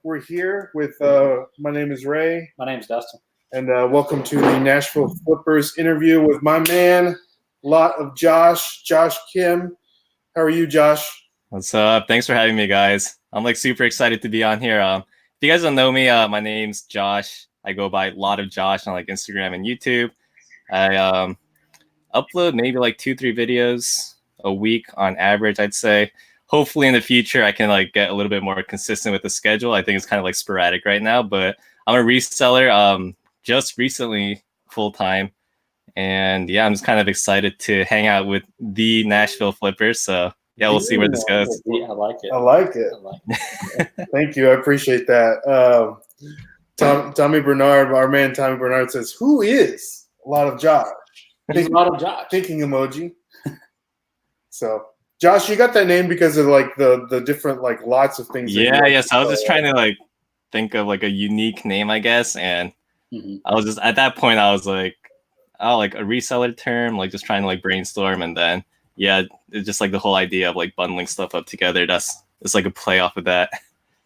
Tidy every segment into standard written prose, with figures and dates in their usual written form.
we're here with, my name is Ray, My name's Dustin. and welcome to the Nashville Flippers interview with my man, Josh Kim. How are you, Josh? What's up? Thanks for having me, guys. I'm like super excited to be on here. If you guys don't know me, my name's Josh. I go by Lot of Josh on like Instagram and YouTube. I upload maybe like 2-3 videos a week on average, I'd say. Hopefully in the future I can like get a little bit more consistent with the schedule. I think it's kind of like sporadic right now, but I'm a reseller just recently full time. And yeah, I'm just kind of excited to hang out with the Nashville Flippers. So yeah, we'll see where this goes. Yeah, I like it. I like it. Thank you. I appreciate that. Tommy Bernard, our man Tommy Bernard says, "Who is a lot of Josh?" He's a lot of Josh. Thinking emoji. So, Josh, you got that name because of like the different like lots of things. Yeah, yes. I was just trying to like think of like a unique name, I guess, and I was just at that point I was like, oh, like a reseller term, like just trying to like brainstorm, and then yeah, it's just like the whole idea of like bundling stuff up together. It's like a play off of that.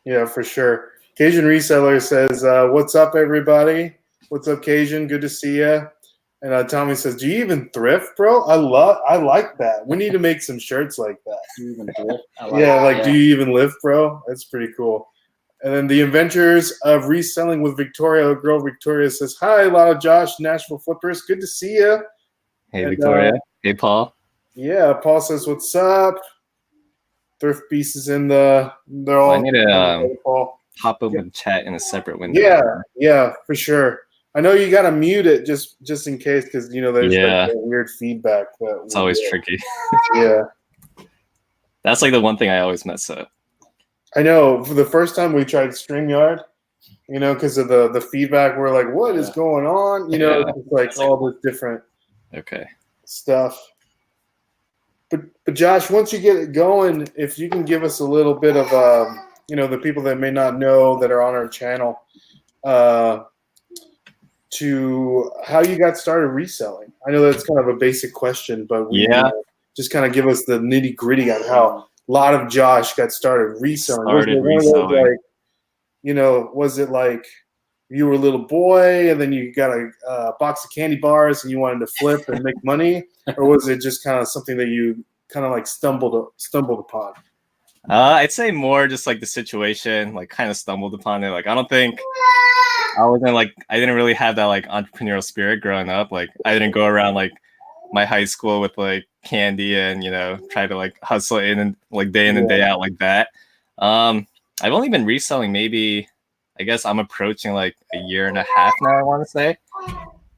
Yeah, for sure. Cajun Reseller says, "What's up, everybody? What's up, Cajun? Good to see you." And Tommy says, "Do you even thrift, bro? I like that. We need to make some shirts like that." Do you even thrift? Do you even live, bro? That's pretty cool. And then the Inventors of Reselling with Victoria. Girl Victoria says, "Hi, a lot of Josh, Nashville Flippers. Good to see you." Hey, Victoria. Hey, Paul. Yeah, Paul says, "What's up?" Thrift Beast is in the. They're all. I need to hop up and chat in a separate window. Yeah, for sure. I know you gotta mute it just in case, because there's like that weird feedback. It's always tricky. Yeah, that's like the one thing I always mess up. I know. For the first time we tried StreamYard, because of the feedback, we're like, "What is going on?" It's like all this different stuff. But Josh, once you get it going, if you can give us a little bit of the people that may not know that are on our channel, to how you got started reselling. I know that's kind of a basic question, but just kind of give us the nitty gritty on how a lot of Josh got started reselling. Was it like you were a little boy and then you got a box of candy bars and you wanted to flip and make money, or was it just kind of something that you kind of like stumbled upon? I'd say more just like the situation, like kind of stumbled upon it. Like I don't think I didn't really have that like entrepreneurial spirit growing up. Like I didn't go around like my high school with like candy and try to like hustle in and like day in and day out like that. I've only been reselling maybe, I guess I'm approaching like a year and a half now, I want to say,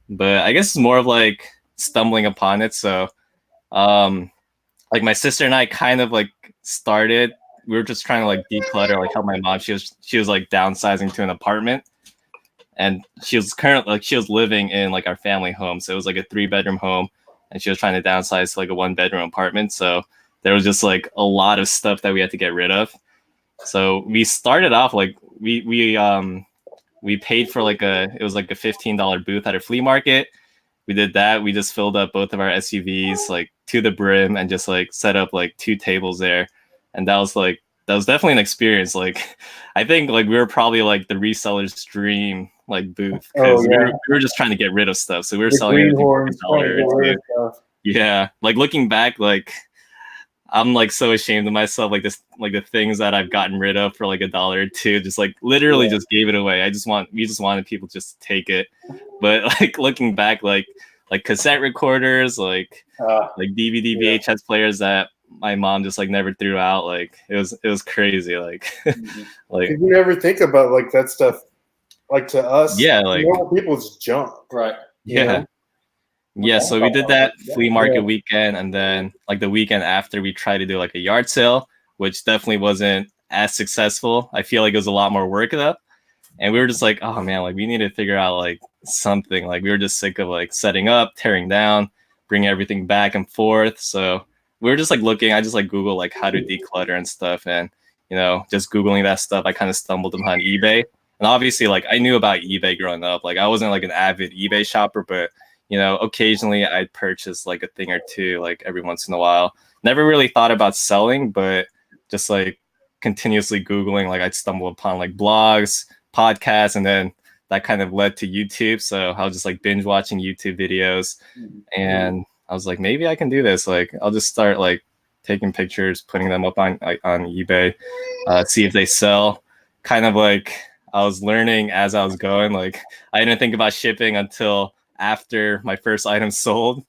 but I guess it's more of like stumbling upon it. So like my sister and I kind of like started, we were just trying to like declutter, like help my mom. She was like downsizing to an apartment, and she was living in like our family home. So it was like a 3-bedroom home, and she was trying to downsize to like a 1-bedroom apartment. So there was just like a lot of stuff that we had to get rid of. So we started off like we paid for it was like a $15 booth at a flea market. We did that. We just filled up both of our SUVs like to the brim and just like set up like 2 tables there. And that was definitely an experience. Like I think like we were probably like the reseller's dream like booth, because we were just trying to get rid of stuff. So we were selling everything for $1. Yeah, like looking back, like I'm like so ashamed of myself, like this, like the things that I've gotten rid of for like $1 or $2, just like literally just gave it away. We just wanted people just to take it. But like looking back, like cassette recorders, like DVD VHS players that my mom just like never threw out. Like it was crazy. Like like did you ever think about like that stuff? Like to us, like normal people's junk, right? Yeah. Yeah, so we did that flea market weekend, and then like the weekend after we tried to do like a yard sale, which definitely wasn't as successful. I feel like it was a lot more work though. And we were just like, oh man, like we need to figure out like something. Like we were just sick of like setting up, tearing down, bringing everything back and forth. So we were just like looking, I just like Google like how to declutter and stuff. And, just Googling that stuff, I kind of stumbled upon eBay. And obviously like I knew about eBay growing up. Like I wasn't like an avid eBay shopper, but occasionally I'd purchase like a thing or two, like every once in a while. Never really thought about selling, but just like continuously Googling. Like I'd stumble upon like blogs, podcasts, and then that kind of led to YouTube. So I was just like binge watching YouTube videos, and I was like, maybe I can do this. Like I'll just start like taking pictures, putting them up on eBay, see if they sell. Kind of like I was learning as I was going. Like I didn't think about shipping until after my first item sold.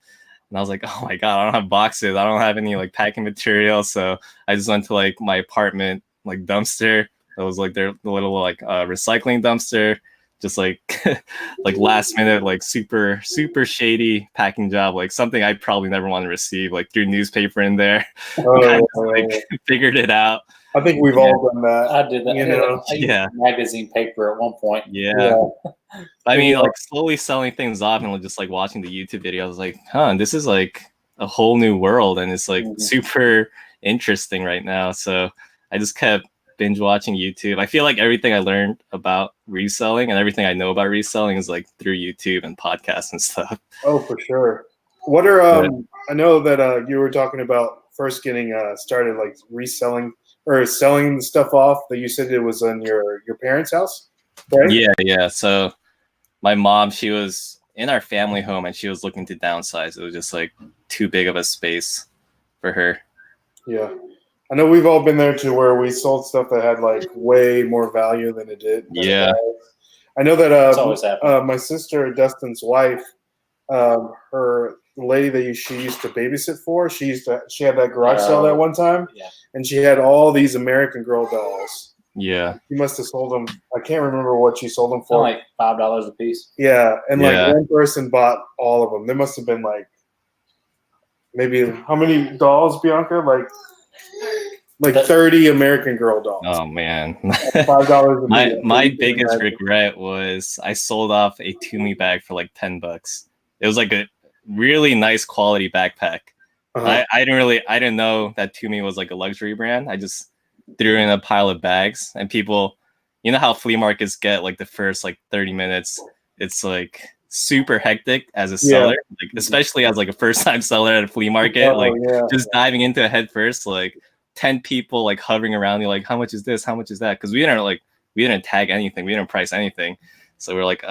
And I was like, oh my God, I don't have boxes. I don't have any like packing material. So I just went to like my apartment, like dumpster. It was like the little like recycling dumpster, just like like last minute, like super shady packing job, like something I probably never want to receive, like threw newspaper in there. Kind of, like figured it out. I think we've all done that. I did that. You know? I used magazine paper at one point. Yeah. I mean, like slowly selling things off and just like watching the YouTube video, I was like, huh, this is like a whole new world, and it's like super interesting right now. So I just kept binge watching YouTube. I feel like everything I learned about reselling and everything I know about reselling is like through YouTube and podcasts and stuff. Oh, for sure. What are I know that you were talking about first getting started like reselling or selling the stuff off that you said it was in your parents' house, right? Yeah. So my mom, she was in our family home and she was looking to downsize. It was just like too big of a space for her. Yeah. I know we've all been there to where we sold stuff that had like way more value than it did. Yeah. I know that my sister, Dustin's wife, the lady that she used to babysit for, she had that garage sale that one time, and she had all these American Girl dolls. Yeah, she must have sold them. I can't remember what she sold them for. Like $5 a piece. Yeah, and like one person bought all of them. There must have been like maybe how many dolls, Bianca? Like 30 American Girl dolls. Oh man, $5. My biggest regret was I sold off a Toomey bag for like $10. It was like a really nice quality backpack. I didn't know that Toomey was like a luxury brand. I just threw in a pile of bags, and people, you know how flea markets get like the first like 30 minutes. It's like super hectic as a seller, like especially as like a first time seller at a flea market, just diving into it head first, like 10 people like hovering around you, like how much is this? How much is that? Because we didn't tag anything, we didn't price anything. So we're like,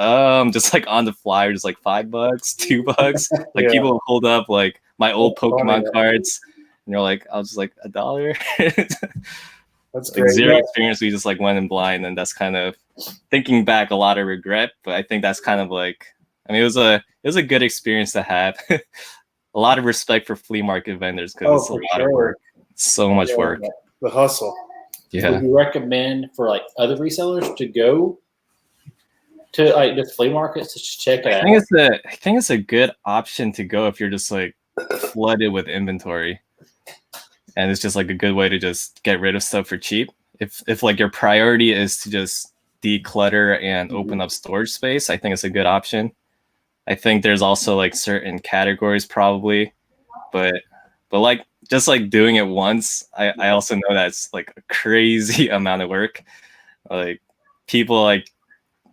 just like on the fly, just like $5, $2. Like people would hold up like my old Pokemon cards, and you're like, I was just like $1. That's like zero experience. We just like went in blind, and that's kind of thinking back a lot of regret. But I think that's kind of like, I mean, it was a good experience to have. A lot of respect for flea market vendors because it's a lot of work. It's so much work. The hustle. Yeah. Would you recommend for like other resellers to go to like the flea markets to check it out? I think it's a good option to go if you're just like flooded with inventory, and it's just like a good way to just get rid of stuff for cheap. If like your priority is to just declutter and open up storage space, I think it's a good option. I think there's also like certain categories probably, but like just like doing it once, I also know that's like a crazy amount of work. Like people like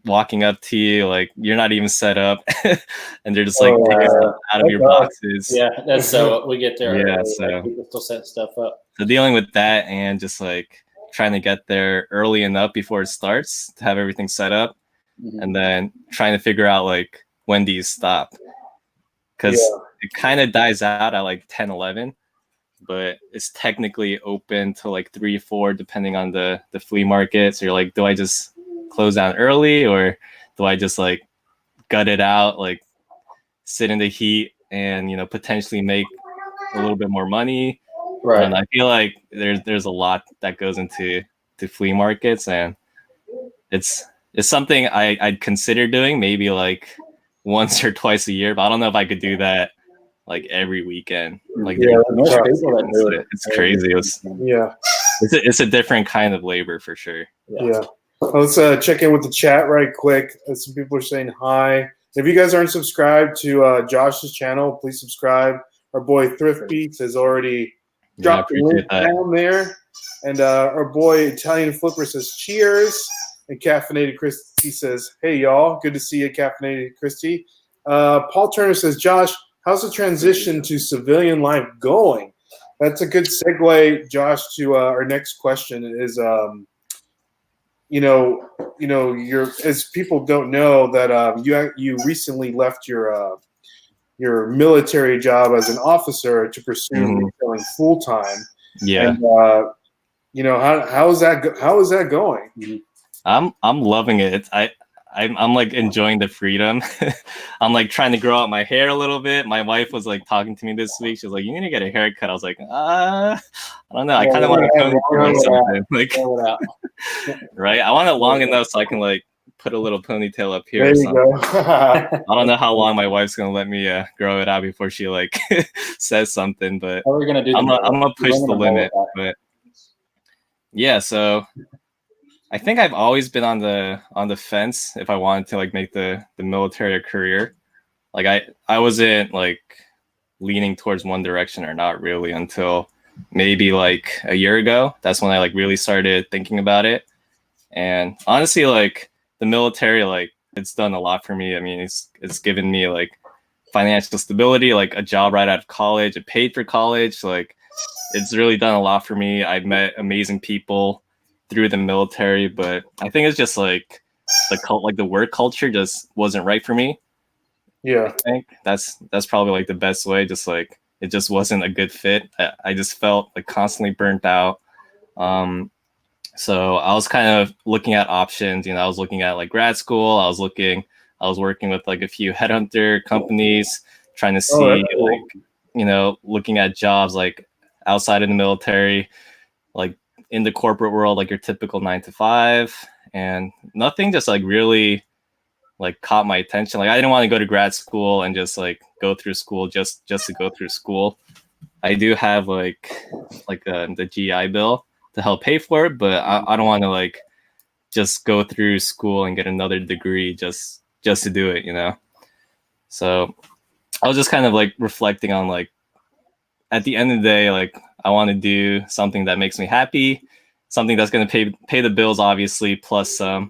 walking up to you, like you're not even set up, and they're just like taking stuff out of your boxes. Yeah, that's so we get there. Yeah, so people still set stuff up. So dealing with that and just like trying to get there early enough before it starts to have everything set up, and then trying to figure out like when do you stop, because it kind of dies out at like 10, 11. But it's technically open to like 3, 4, depending on the flea market. So you're like, do I just close down early, or do I just like gut it out, like sit in the heat and, you know, potentially make a little bit more money? Right. And I feel like there's a lot that goes into flea markets, and it's something I'd consider doing maybe like once or twice a year, but I don't know if I could do that like every weekend. Like it's crazy. It's a different kind of labor for sure. Yeah. Let's check in with the chat right quick. Some people are saying hi. If you guys aren't subscribed to Josh's channel, please subscribe. Our boy Thrift Beats has already dropped the link down there. And our boy Italian Flipper says cheers. And Caffeinated Christy says, hey y'all, good to see you, Caffeinated Christy. Paul Turner says, Josh, how's the transition to civilian life going? that's a good segue, Josh, to our next question is, you're, as people don't know that you recently left your military job as an officer to pursue reselling full time. Yeah. And how is that going? I'm loving it. I'm like enjoying the freedom. I'm like trying to grow out my hair a little bit. My wife was like talking to me this week. She was like, "You need to get a haircut." I was like, I don't know. I kind of want to ponytail or something. Like, right? I want it long enough so I can like put a little ponytail up here. There you go. I don't know how long my wife's gonna let me grow it out before she like says something, but we're gonna do I'm gonna push the limit. But yeah, so I think I've always been on the fence if I wanted to like make the military a career. Like I wasn't like leaning towards one direction or not really until maybe like a year ago. That's when I like really started thinking about it. And honestly, like the military, like it's done a lot for me. I mean, it's given me like financial stability, like a job right out of college, it paid for college. Like it's really done a lot for me. I've met amazing people through the military, but I think it's just like the work culture just wasn't right for me. Yeah, I think that's probably like the best way. Just like it just wasn't a good fit. I just felt like constantly burnt out. So I was kind of looking at options. I was looking at like grad school. I was working with like a few headhunter companies, trying to see like looking at jobs like outside of the military, like in the corporate world, like your typical 9 to 5, and nothing just like really like caught my attention. Like I didn't want to go to grad school and just like go through school just to go through school. I do have like the GI Bill to help pay for it, but I don't want to like just go through school and get another degree just to do it, So I was just kind of like reflecting on like at the end of the day, like I want to do something that makes me happy, something that's going to pay the bills, obviously, plus some.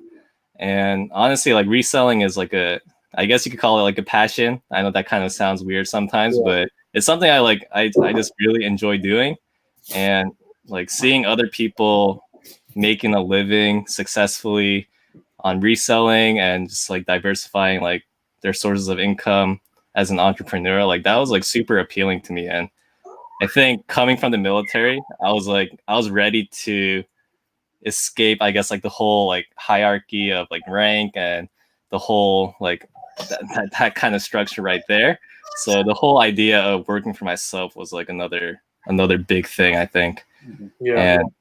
And honestly, like reselling is like I guess you could call it like a passion. I know that kind of sounds weird sometimes, but it's something I like. I just really enjoy doing, and like seeing other people making a living successfully on reselling and just like diversifying like their sources of income as an entrepreneur, like that was like super appealing to me. And I think coming from the military, I was ready to escape, I guess, like the whole like hierarchy of like rank and the whole like that kind of structure right there. So the whole idea of working for myself was like another big thing, I think. Yeah. And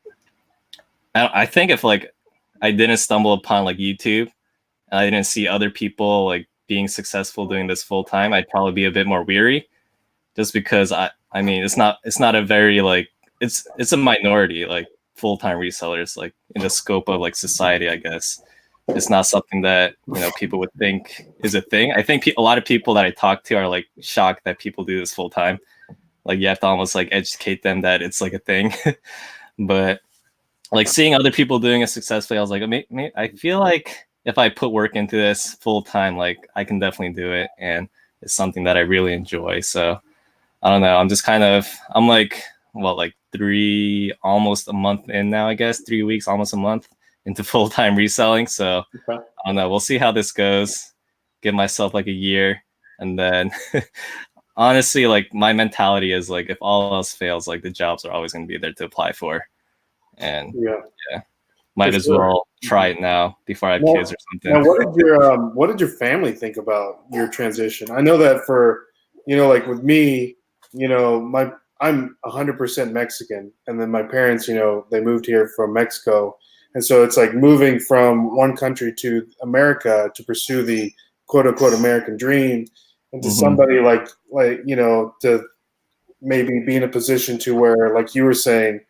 I think if like I didn't stumble upon like YouTube and I didn't see other people like being successful doing this full time, I'd probably be a bit more weary, just because I mean it's not a very like it's a minority like full-time resellers like in the scope of like society. I guess it's not something that people would think is a thing. I think a lot of people that I talk to are like shocked that people do this full time. Like you have to almost like educate them that it's like a thing. But like seeing other people doing it successfully, I was like, I feel like if I put work into this full time, like I can definitely do it, and it's something that I really enjoy. So I don't know. I'm like, what, like almost a month in now, I guess, 3 weeks, almost a month into full-time reselling. So I don't know. We'll see how this goes. Give myself like a year. And then honestly, like my mentality is like, if all else fails, like the jobs are always going to be there to apply for. And yeah, might as well try it now before I have kids or something. Now, what did your family think about your transition? I know that for, like with me, I'm 100% Mexican, and then my parents, they moved here from Mexico, and so it's like moving from one country to America to pursue the quote unquote American dream, and to somebody like to maybe be in a position to where, like you were saying,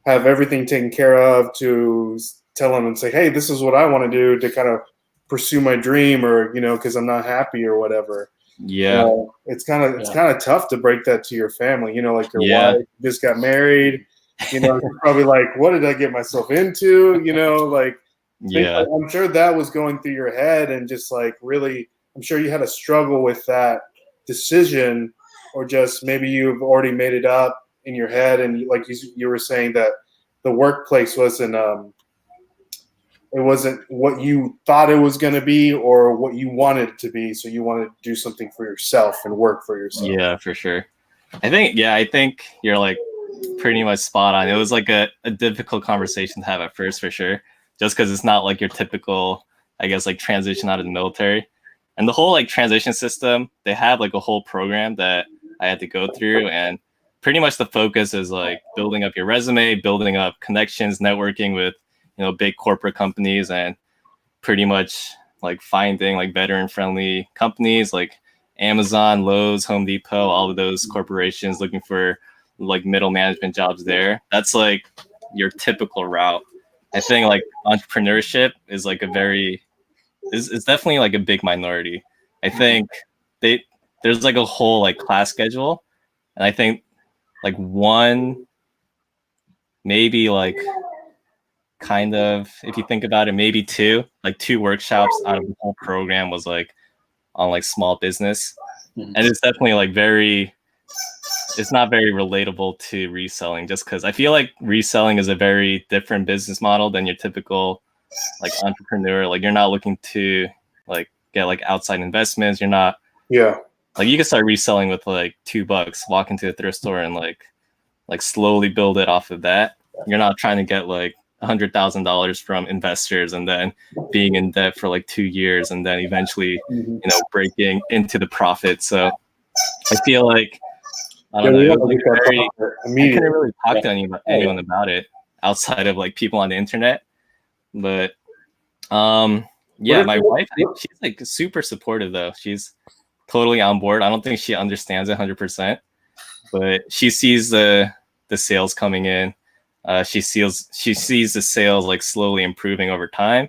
have everything taken care of, to tell them and say, hey, this is what I want to do to kind of pursue my dream, or because I'm not happy or whatever. Yeah, it's kind of tough to break that to your family. Like your wife just got married. You're probably like, what did I get myself into? I'm sure that was going through your head, and just like really, I'm sure you had a struggle with that decision, or just maybe you've already made it up in your head, and like you were saying that the workplace wasn't it wasn't what you thought it was going to be or what you wanted it to be. So you wanted to do something for yourself and work for yourself. Yeah, for sure. I think you're like pretty much spot on. It was like a difficult conversation to have at first, for sure, just because it's not like your typical, I guess, like transition out of the military. And the whole like transition system, they have like a whole program that I had to go through, and pretty much the focus is like building up your resume, building up connections, networking with, you know, big corporate companies, and pretty much like finding like veteran friendly companies like Amazon, Lowe's, Home Depot, all of those corporations, looking for like middle management jobs there. That's like your typical route. I think like entrepreneurship is like it's definitely like a big minority. I think there's like a whole like class schedule, and I think like one, maybe like kind of, if you think about it, maybe two workshops out of the whole program was like on like small business. And it's definitely like it's not very relatable to reselling, just because I feel like reselling is a very different business model than your typical like entrepreneur. Like you're not looking to like get like outside investments. You're not like, you can start reselling with like $2, walk into a thrift store and like slowly build it off of that. You're not trying to get like $100,000 from investors and then being in debt for like 2 years and then eventually, you know, breaking into the profit. So I feel like, I don't know, it was like I couldn't really talk to anyone about it outside of like people on the internet. But yeah, my wife, she's like super supportive though. She's totally on board. I don't think she understands it 100%, but she sees the sales coming in. She sees the sales like slowly improving over time.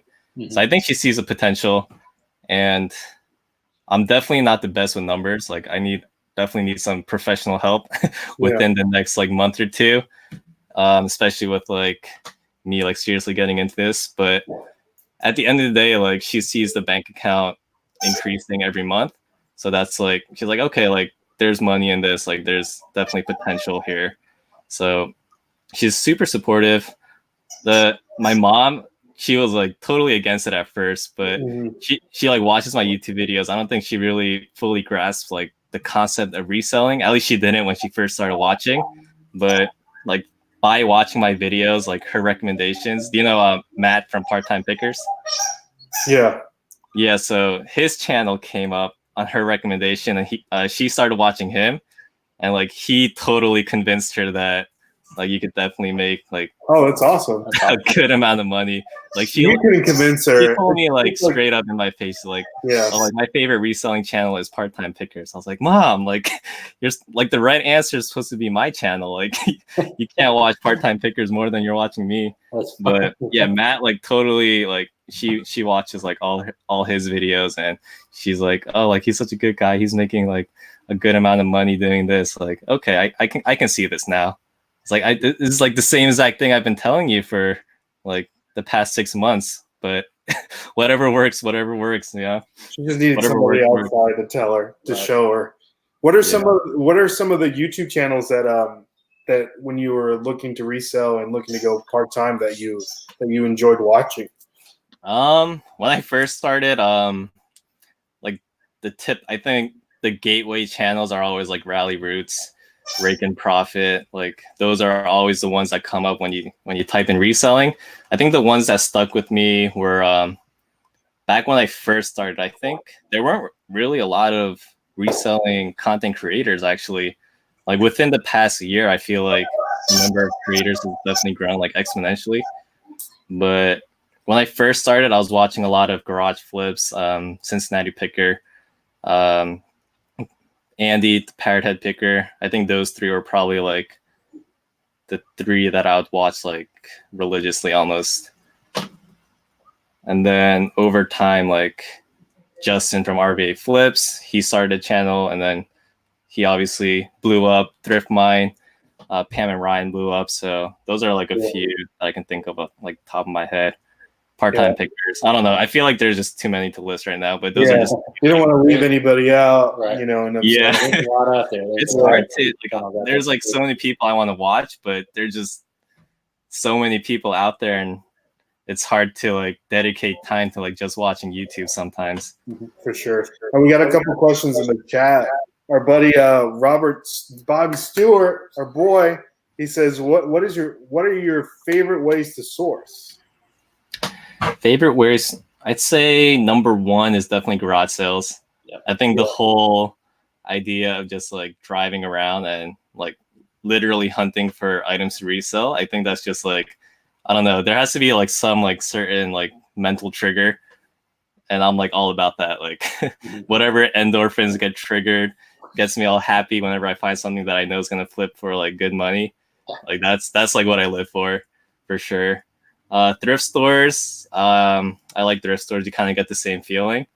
So I think she sees the potential, and I'm definitely not the best with numbers. Like I definitely need some professional help within the next like month or two, especially with like me like seriously getting into this. But at the end of the day, like she sees the bank account increasing every month. So that's like, she's like, okay, like there's money in this, like there's definitely potential here. So she's super supportive. My mom, she was like totally against it at first, but she like watches my YouTube videos. I don't think she really fully grasps like the concept of reselling. At least she didn't when she first started watching. But like by watching my videos, like her recommendations, do you know Matt from Part-Time Pickers? Yeah, so his channel came up on her recommendation, and she started watching him, and like he totally convinced her that like you could definitely make like, oh, that's awesome, a good amount of money. Like you couldn't convince her. She told me like straight up in my face, like, oh, like my favorite reselling channel is Part-Time Pickers. I was like, Mom, like you're like, the right answer is supposed to be my channel. Like you can't watch Part-Time Pickers more than you're watching me. But yeah, Matt like totally like she watches like all his videos, and she's like, oh, like he's such a good guy. He's making like a good amount of money doing this. Like, okay, I can see this now. It's like this is like the same exact thing I've been telling you for like the past 6 months, but whatever works, yeah. She just needed somebody outside to tell her, to show her. What are some of the YouTube channels that when you were looking to resell and looking to go part-time that you enjoyed watching? When I first started, like I think the gateway channels are always like Rally Roots, Rake and Profit. Like those are always the ones that come up when you type in reselling. I think the ones that stuck with me were back when I first started. I think there weren't really a lot of reselling content creators actually. Like within the past year, I feel like the number of creators has definitely grown like exponentially. But when I first started, I was watching a lot of Garage Flips, Cincinnati Picker, Andy, the Parrot Head Picker. I think those three were probably like the three that I would watch like religiously almost. And then over time, like Justin from RVA Flips, he started a channel, and then he obviously blew up. Thrift Mine, Pam and Ryan blew up. So those are like a few that I can think of like top of my head. part-time pickers. I don't know. I feel like there's just too many to list right now, but those are just. You don't want to leave anybody out, right. you know. And yeah, there's a lot out there. It's hard to. There's like so many people I want to watch, but there's just so many people out there, and it's hard to like dedicate time to like just watching YouTube sometimes. For sure. And we got a couple questions in the chat. Our buddy Bobby Stewart, our boy, he says, what are your favorite ways to source? Favorite ways, I'd say number one is definitely garage sales. Yep. I think the whole idea of just like driving around and like literally hunting for items to resell, I think that's just like, I don't know, there has to be like some like certain like mental trigger, and I'm like all about that. Like whatever endorphins get triggered gets me all happy whenever I find something that I know is gonna flip for like good money. Like that's like what I live for sure. Thrift stores, I like thrift stores. You kind of get the same feeling.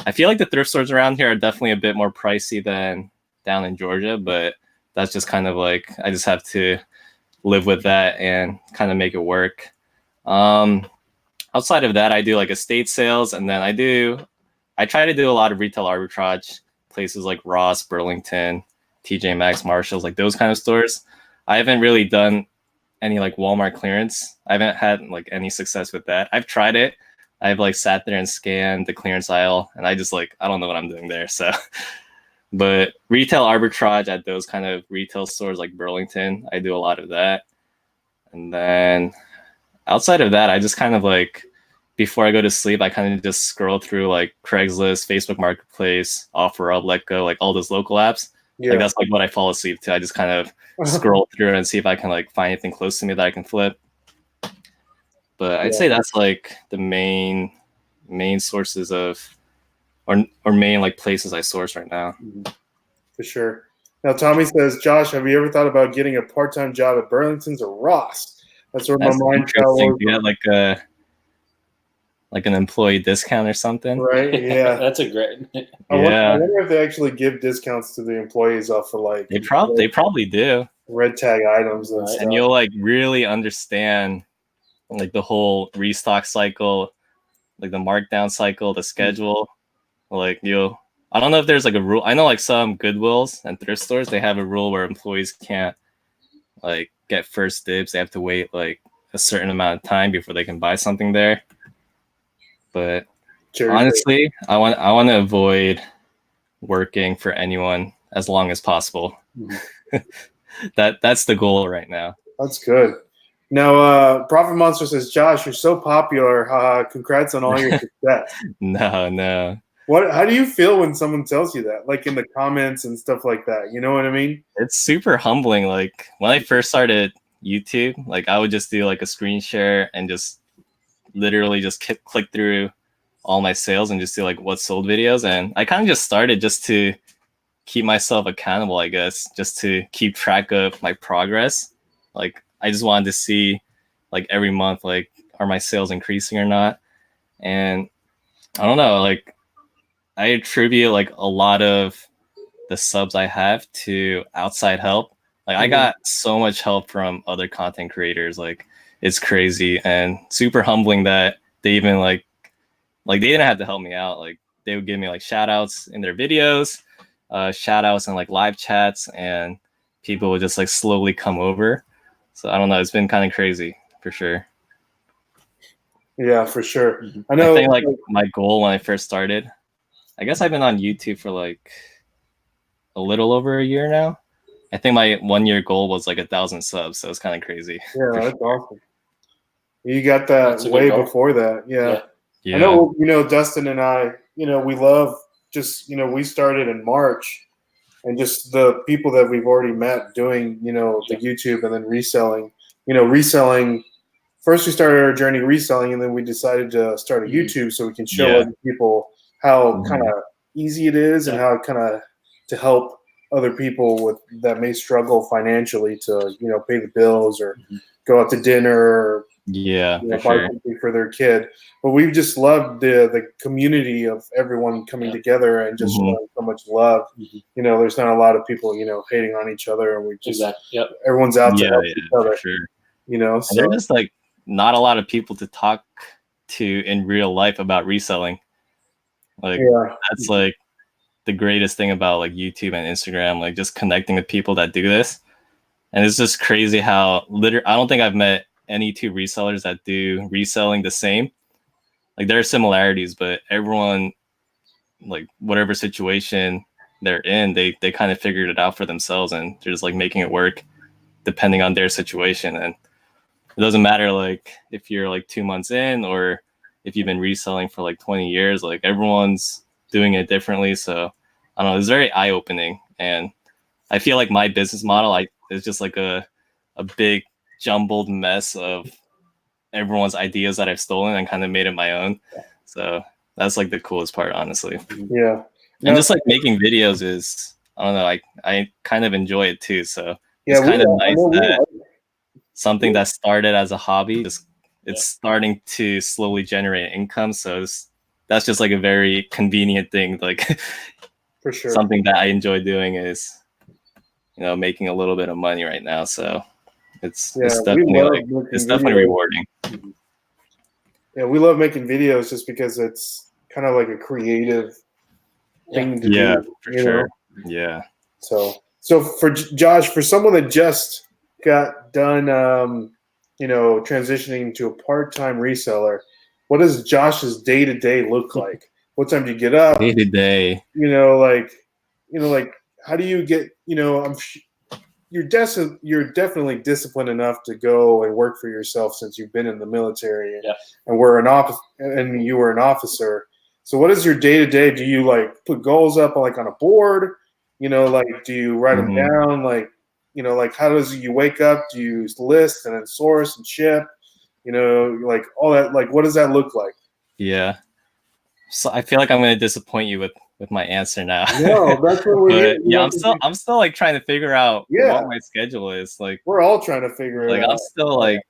I feel like the thrift stores around here are definitely a bit more pricey than down in Georgia, but that's just kind of like, I just have to live with that and kind of make it work. Outside of that, I do like estate sales, and then I try to do a lot of retail arbitrage, places like Ross, Burlington, TJ Maxx, Marshalls, like those kind of stores. I haven't really done any like Walmart clearance. I haven't had like any success with that. I've tried it. I've like sat there and scanned the clearance aisle, and I just like, I don't know what I'm doing there. So, but retail arbitrage at those kind of retail stores like Burlington, I do a lot of that. And then outside of that, I just kind of like, before I go to sleep, I kind of just scroll through like Craigslist, Facebook Marketplace, OfferUp, Letgo, like all those local apps. Yeah. Like that's like what I fall asleep to. I just kind of scroll through and see if I can like find anything close to me that I can flip. But I'd say that's like the main sources of, or main like places I source right now. For sure. Now Tommy says, Josh, have you ever thought about getting a part-time job at Burlington's or Ross? That's where my mind travels. You got like an employee discount or something, right? Yeah, that's a great. I wonder if they actually give discounts to the employees off of like they probably do red tag items and stuff. And you'll like really understand like the whole restock cycle, like the markdown cycle, the schedule. Like I don't know if there's like a rule. I know like some Goodwills and thrift stores, they have a rule where employees can't like get first dibs. They have to wait like a certain amount of time before they can buy something there. But honestly, I want to avoid working for anyone as long as possible. That's the goal right now. That's good. Now, Profit Monster says, Josh, you're so popular. Congrats on all your success. No. How do you feel when someone tells you that, like in the comments and stuff like that? You know what I mean? It's super humbling. Like when I first started YouTube, like I would just do like a screen share and just literally just click through all my sales and just do like what sold videos. And I kind of just started just to keep myself accountable, I guess, just to keep track of my progress. Like I just wanted to see like every month, like, are my sales increasing or not? And I don't know, like I attribute like a lot of the subs I have to outside help. Like I got so much help from other content creators. Like it's crazy and super humbling that they even like they didn't have to help me out. Like they would give me like shout outs in their videos, shout outs and like live chats, and people would just like slowly come over. So I don't know. It's been kind of crazy for sure. Yeah, for sure. I know. I think like my goal when I first started, I guess I've been on YouTube for like a little over a year now. I think my 1 year goal was like 1,000 subs. So it's kind of crazy. Yeah, that's awesome. You got that way before that. Yeah. Yeah. I know, Dustin and I, we love just, we started in March, and just the people that we've already met doing, the YouTube and then reselling, reselling. First we started our journey reselling, and then we decided to start a YouTube so we can show other people how kind of easy it is and how kind of to help other people that may struggle financially to, pay the bills or go out to dinner or buy something for their kid. But we've just loved the community of everyone coming together and just showing so much love. There's not a lot of people, hating on each other, and we just everyone's out to help each other. Sure. So there's just like not a lot of people to talk to in real life about reselling. Like that's like the greatest thing about like YouTube and Instagram, like just connecting with people that do this. And it's just crazy how I don't think I've met any two resellers that do reselling the same. Like there are similarities, but everyone, like whatever situation they're in, they kind of figured it out for themselves, and they're just like making it work depending on their situation. And it doesn't matter like if you're like 2 months in or if you've been reselling for like 20 years, like everyone's doing it differently. So I don't know, it's very eye-opening. And I feel like my business model is just like a big jumbled mess of everyone's ideas that I've stolen and kind of made it my own. So that's like the coolest part, honestly. Yeah. And just like making videos is, I don't know, I kind of enjoy it too. So it's kind of nice that something that started as a hobby, it's starting to slowly generate income. So that's just like a very convenient thing. Like for sure, something that I enjoy doing is, making a little bit of money right now. So it's definitely rewarding. Yeah, we love making videos just because it's kind of like a creative thing to do. For sure. Yeah. So for Josh, for someone that just got done, transitioning to a part-time reseller, what does Josh's day-to-day look like? What time do you get up? Day-to-day. Like how do you get? You're definitely disciplined enough to go and work for yourself since you've been in the military, and you were an officer. So what is your day-to-day? Do you like put goals up like on a board? Like do you write them down? Like, like how does you wake up? Do you list and then source and ship? Like all that. Like what does that look like? Yeah. So I feel like I'm going to disappoint you with my answer now. No, that's what we're. I'm still like trying to figure out what my schedule is. Like we're all trying to figure it out. Like I'm still like,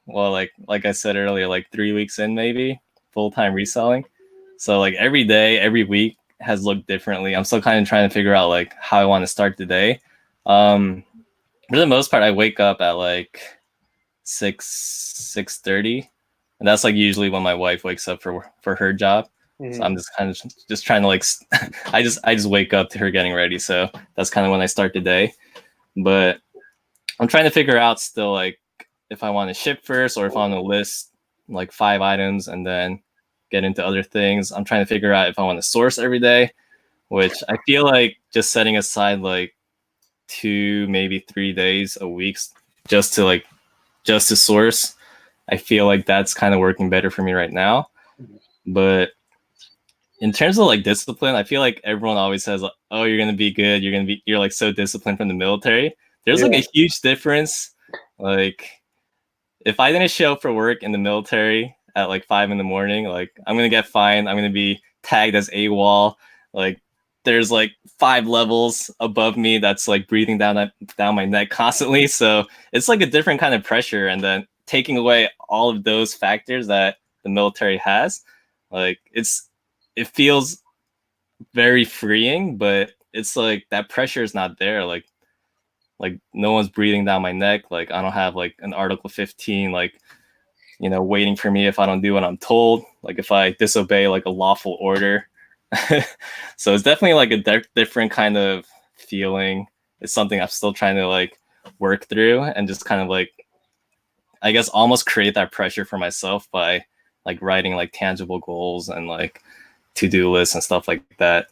well, like I said earlier, like 3 weeks in maybe full-time reselling. So like every day, every week has looked differently. I'm still kind of trying to figure out like how I want to start the day. For the most part, I wake up at like 6:30, and that's like usually when my wife wakes up for her job. So I'm just kind of just trying to like, I just wake up to her getting ready. So that's kind of when I start the day. But I'm trying to figure out still like if I want to ship first or if I want to list like 5 items and then get into other things. I'm trying to figure out if I want to source every day, which I feel like just setting aside like 2, maybe 3 days a week just to source. I feel like that's kind of working better for me right now. But in terms of like discipline, I feel like everyone always says, like, "Oh, you're gonna be good. You're like so disciplined from the military." There's like a huge difference. Like, if I didn't show up for work in the military at like 5 a.m, like I'm gonna get fined. I'm gonna be tagged as AWOL. Like, there's like 5 levels above me that's like breathing down my neck constantly. So it's like a different kind of pressure. And then taking away all of those factors that the military has, like it feels very freeing, but it's like that pressure is not there. Like no one's breathing down my neck. Like I don't have like an Article 15, like, waiting for me if I don't do what I'm told. Like if I disobey like a lawful order. So it's definitely like a different kind of feeling. It's something I'm still trying to like work through and just kind of like, I guess, almost create that pressure for myself by like writing like tangible goals and like to-do lists and stuff like that.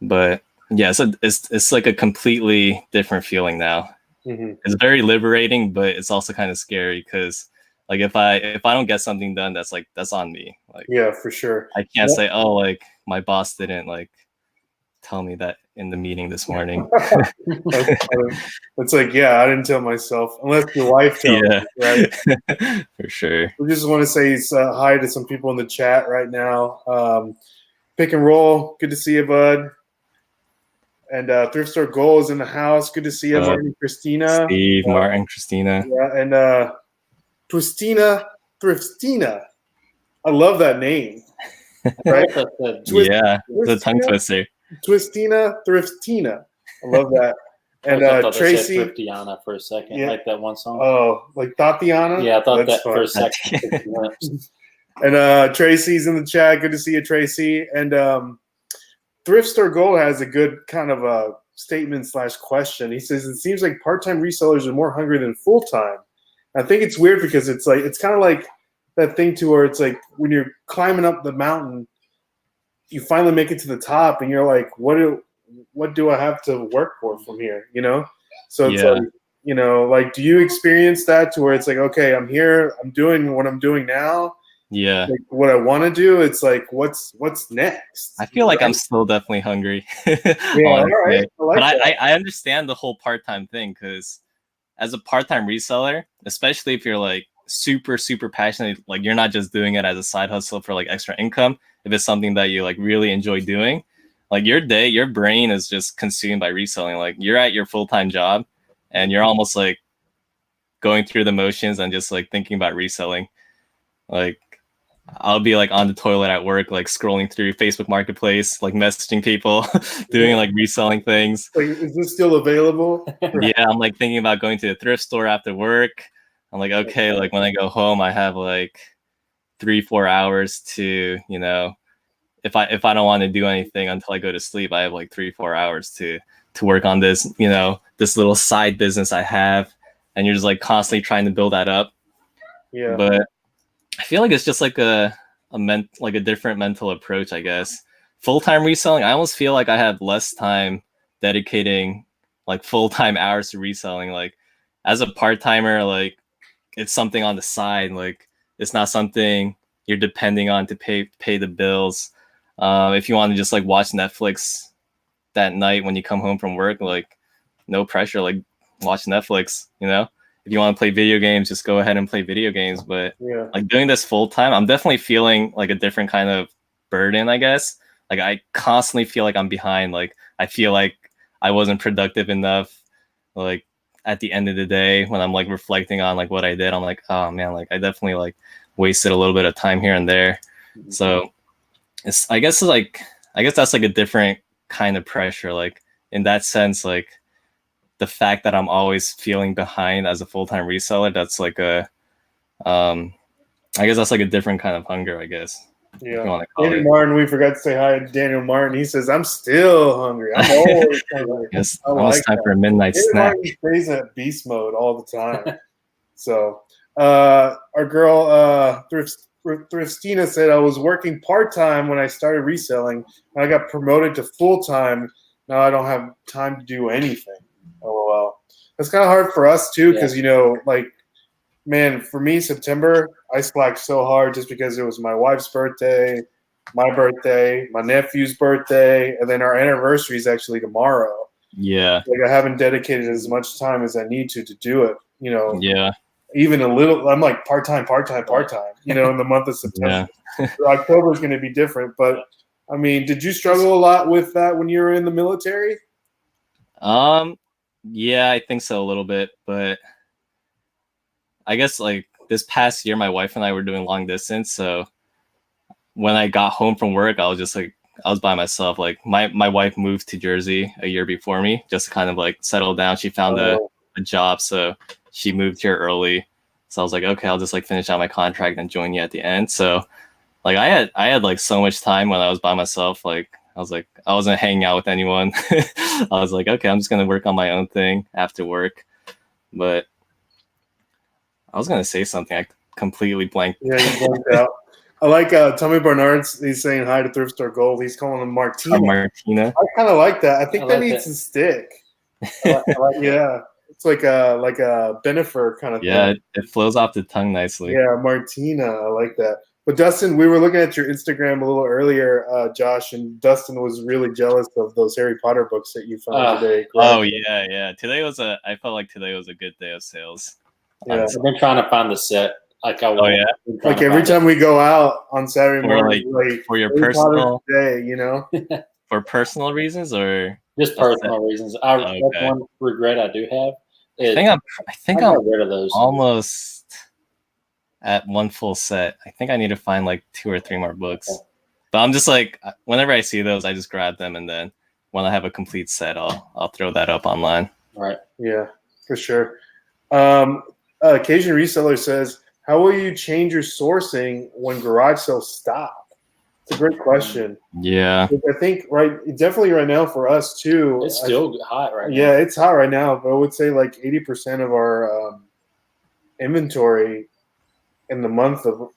But yeah, so it's like a completely different feeling now. It's very liberating, but it's also kind of scary because like if I don't get something done, that's on me. Like for sure. I can't say, oh, like my boss didn't like tell me that in the meeting this morning. It's like, I didn't tell myself unless your wife tells me, right? For sure. We just want to say hi to some people in the chat right now. Pick and Roll, good to see you, bud. And Thrift Store Goal is in the house. Good to see you, Martin and Christina. Steve, Martin, Christina. Yeah, and Thriftina. I love that name. Right? The tongue twister. Twistina, Thriftina. I love that. And Tracy. I thought Thriftiana for a second, like that one song. Oh, like Tatiana? Yeah, I thought that for a second. And Tracy's in the chat. Good to see you, Tracy. And Thrift Store Gold has a good kind of a statement / question. He says, it seems like part-time resellers are more hungry than full-time. I think it's weird because it's kind of like that thing to where it's like when you're climbing up the mountain, you finally make it to the top and you're like, what do I have to work for from here? You know? So it's like, you know, like, do you experience that to where it's like, okay, I'm here, I'm doing what I'm doing now. Yeah. Like what I want to do, it's like, what's next? I feel like I'm still definitely hungry. Yeah, all right. But I understand the whole part-time thing, because as a part-time reseller, especially if you're like super, super passionate, like you're not just doing it as a side hustle for like extra income, if it's something that you like really enjoy doing, like your brain is just consumed by reselling. Like you're at your full-time job and you're almost like going through the motions and just like thinking about reselling. Like I'll be like on the toilet at work, like scrolling through Facebook Marketplace, like messaging people, doing like reselling things. Like, is this still available? Yeah, I'm like thinking about going to the thrift store after work. I'm like, okay, like when I go home, I have like 3-4 hours to, you know, if I don't want to do anything until I go to sleep, I have like 3-4 hours to work on this, you know, this little side business I have, and you're just like constantly trying to build that up. Yeah. But I feel like it's just like a different mental approach, I guess. Full-time reselling, I almost feel like I have less time dedicating like full-time hours to reselling. Like as a part-timer, like it's something on the side. Like it's not something you're depending on to pay the bills. If you want to just like watch Netflix that night when you come home from work, like no pressure, like watch Netflix, you know? If you want to play video games, just go ahead and play video games. But like doing this full time, I'm definitely feeling like a different kind of burden, I guess. Like I constantly feel like I'm behind. Like I feel like I wasn't productive enough. Like at the end of the day, when I'm like reflecting on like what I did, I'm like, oh man, like I definitely like wasted a little bit of time here and there. So I guess that's like a different kind of pressure. Like in that sense, like the fact that I'm always feeling behind as a full-time reseller, that's like I guess that's like a different kind of hunger, I guess. Yeah. Daniel Martin, we forgot to say hi to Daniel Martin. He says, I'm still hungry. I'm always hungry. It's almost time for a midnight snack. Martin stays at beast mode all the time. So our girl Thriftina said, I was working part-time when I started reselling. I got promoted to full-time. Now I don't have time to do anything. LOL. That's kind of hard for us too, because you know, like, man, for me, September, I slacked so hard just because it was my wife's birthday, my birthday, my nephew's birthday, and then our anniversary is actually tomorrow. Yeah. Like I haven't dedicated as much time as I need to do it. You know. Yeah. Even a little. I'm like part-time. You know, in the month of September. Yeah. October is going to be different, but I mean, did you struggle a lot with that when you were in the military? Yeah, I think so a little bit, but I guess like this past year, my wife and I were doing long distance. So when I got home from work, I was by myself. Like my wife moved to Jersey a year before me, just to kind of like settle down. She found a job, so she moved here early. So I was like, okay, I'll just like finish out my contract and join you at the end. So like I had like so much time when I was by myself. Like I was like, I wasn't hanging out with anyone. I was like, okay, I'm just going to work on my own thing after work. But I was going to say something. I completely blanked. Yeah, you blanked out. I like Tommy Barnard's. He's saying hi to Thrift Store Gold. He's calling him Martina. Martina. I kind of like that. I think that needs to stick. Yeah. It's like a Benifer kind of thing. Yeah, it flows off the tongue nicely. Yeah, Martina. I like that. But Dustin, we were looking at your Instagram a little earlier, Josh, and Dustin was really jealous of those Harry Potter books that you found today. Oh yeah. I felt like today was a good day of sales. Yeah, I've been trying to find the set. Like like every time we go out on Saturday morning, like for your personal day, you know, for personal reasons or just personal reasons. That's one regret I do have. I think I'm rid of those. Almost at one full set. I think I need to find like 2 or 3 more books. Okay. But I'm just like, whenever I see those, I just grab them, and then when I have a complete set, I'll throw that up online. Right. Yeah, for sure. Cajun Reseller says, How will you change your sourcing when garage sales stop? It's a great question. Yeah. I think definitely right now for us too. It's still hot right now. Yeah, it's hot right now, but I would say like 80% of our inventory in the month of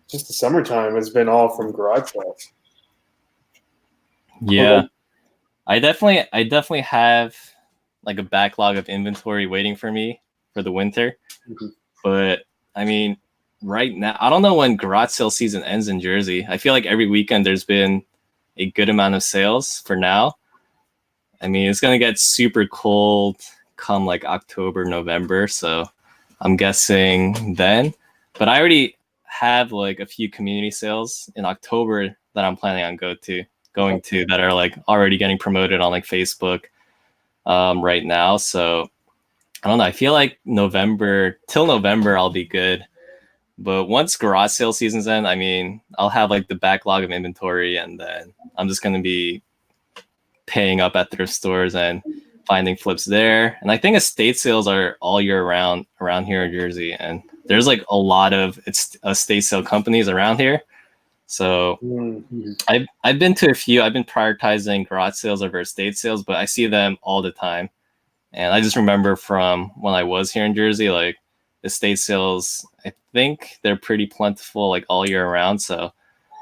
just the summertime has been all from garage sales. Yeah. I definitely have like a backlog of inventory waiting for me for the winter. Mm-hmm. But I mean, right now, I don't know when garage sale season ends in Jersey. I feel like every weekend there's been a good amount of sales for now. I mean, it's gonna get super cold come like October, November, so I'm guessing then. But I already have like a few community sales in October that I'm planning on going to that are like already getting promoted on like Facebook right now. So I don't know. I feel like till November I'll be good. But once garage sale season's end, I mean, I'll have like the backlog of inventory, and then I'm just gonna be paying up at thrift stores and finding flips there. And I think estate sales are all year round around here in Jersey, and there's like a lot of estate sale companies around here. So I've been to a few. I've been prioritizing garage sales over estate sales, but I see them all the time. And I just remember from when I was here in Jersey, like estate sales, I think they're pretty plentiful like all year round. So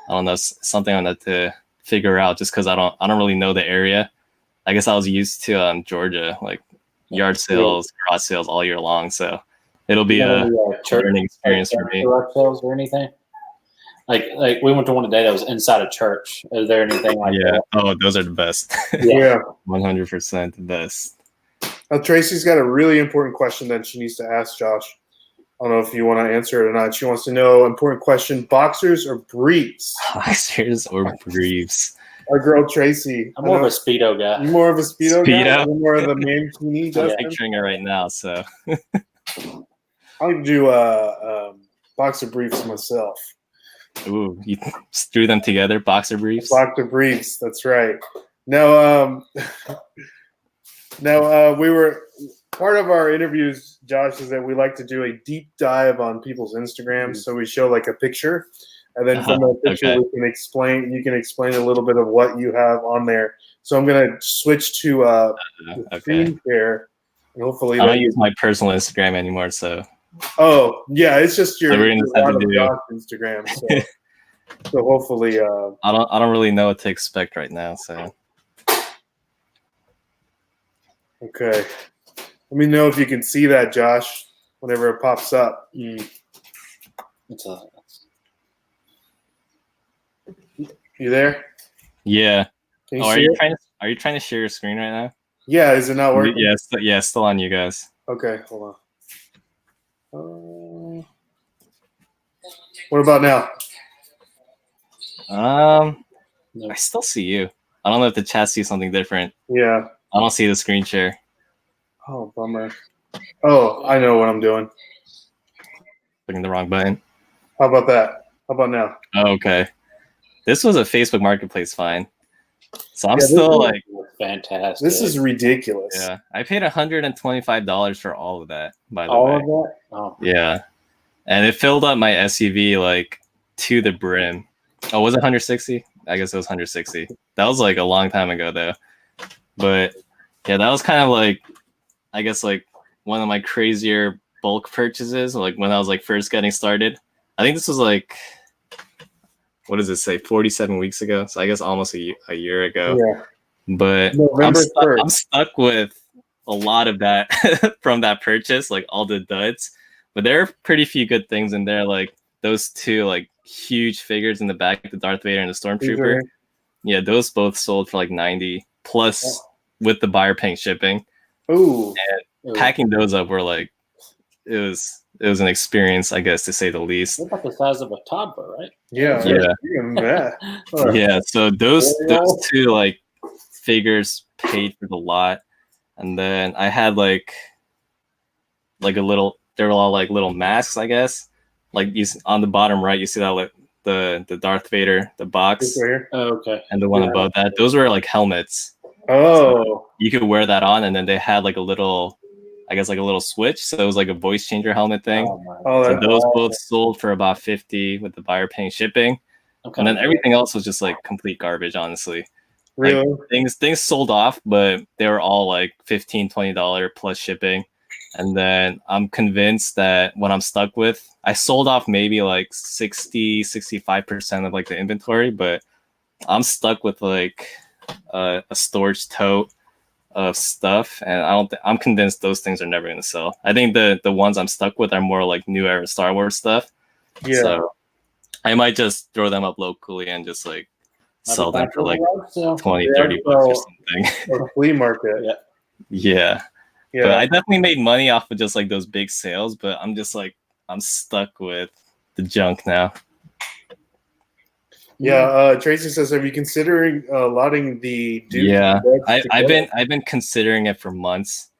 I don't know, something on that to figure out just because I don't really know the area. I guess I was used to Georgia, like yard sales, garage sales all year long. So it'll be a learning experience for me. Garage sales or anything? Like we went to one today that was inside a church. Is there anything like that? Oh, those are the best. Yeah. 100% the best. Tracy's got a really important question that she needs to ask Josh. I don't know if you want to answer it or not. She wants to know, important question, boxers or briefs? Boxers or briefs? Our girl Tracy. I'm more of a Speedo guy. You're more of a Speedo guy? You're more of the mankini, Justin? I'm picturing it right now, so. I like to do boxer briefs myself. Ooh, you threw them together, boxer briefs? Boxer briefs, that's right. Now, we were part of our interviews, Josh, is that we like to do a deep dive on people's Instagrams. So we show like a picture, and then from that picture we can explain. You can explain a little bit of what you have on there. So I'm gonna switch to screen share, and hopefully I don't use my personal Instagram anymore. So. Oh yeah, it's just your Instagram. So hopefully, I don't really know what to expect right now. So. Okay. Let me know if you can see that, Josh, whenever it pops up. You there? Yeah. Are you trying to share your screen right now? Yeah. Is it not working? Yeah. Still on you guys. Okay. Hold on. What about now? I still see you. I don't know if the chat sees something different. Yeah. I don't see the screen share. Oh, bummer. Oh, I know what I'm doing. Clicking the wrong button. How about that? How about now? Oh, okay. This was a Facebook Marketplace find. So I'm still like fantastic. This is ridiculous. Yeah. I paid $125 for all of that, by the way. All of that? Oh. Yeah. And it filled up my SUV like to the brim. Oh, was it 160? I guess it was 160. That was like a long time ago though. But yeah, that was kind of like, I guess like one of my crazier bulk purchases, like when I was like first getting started. I think this was like, what does it say, 47 weeks ago? So I guess almost a year ago. Yeah. But I'm stuck with a lot of that from that purchase, like all the duds. But there are pretty few good things in there, like those two like huge figures in the back, the Darth Vader and the Stormtrooper. Yeah, those both sold for like 90 plus with the buyer paying shipping. Ooh. And packing those up were like, it was an experience, I guess, to say the least. They're about the size of a toddler, right? Yeah. Yeah. So those two like figures paid for the lot, and then I had like a little. They were all like little masks, I guess. Like you on the bottom right, you see that like the Darth Vader, the box. Right here? Oh, okay. And the one above that, those were like helmets. Oh. So you could wear that on, and then they had like a little I guess like a little switch. So it was like a voice changer helmet thing. So those both sold for about $50 with the buyer paying shipping. And then everything else was just like complete garbage, honestly. Really? Like things sold off, but they were all like $15, $20 plus shipping. And then I'm convinced that what I'm stuck with, I sold off maybe like 65% of like the inventory, but I'm stuck with like a storage tote of stuff, and I'm convinced those things are never going to sell. I think the ones I'm stuck with are more like new era Star Wars stuff. Yeah. So I might just throw them up locally and just like sell them for like 20, 30 bucks or something. Or flea market. Yeah. But I definitely made money off of just like those big sales, but I'm just like, I'm stuck with the junk now. Yeah, Tracy says, "Have you considering allotting the dues?" Yeah, I've been considering it for months,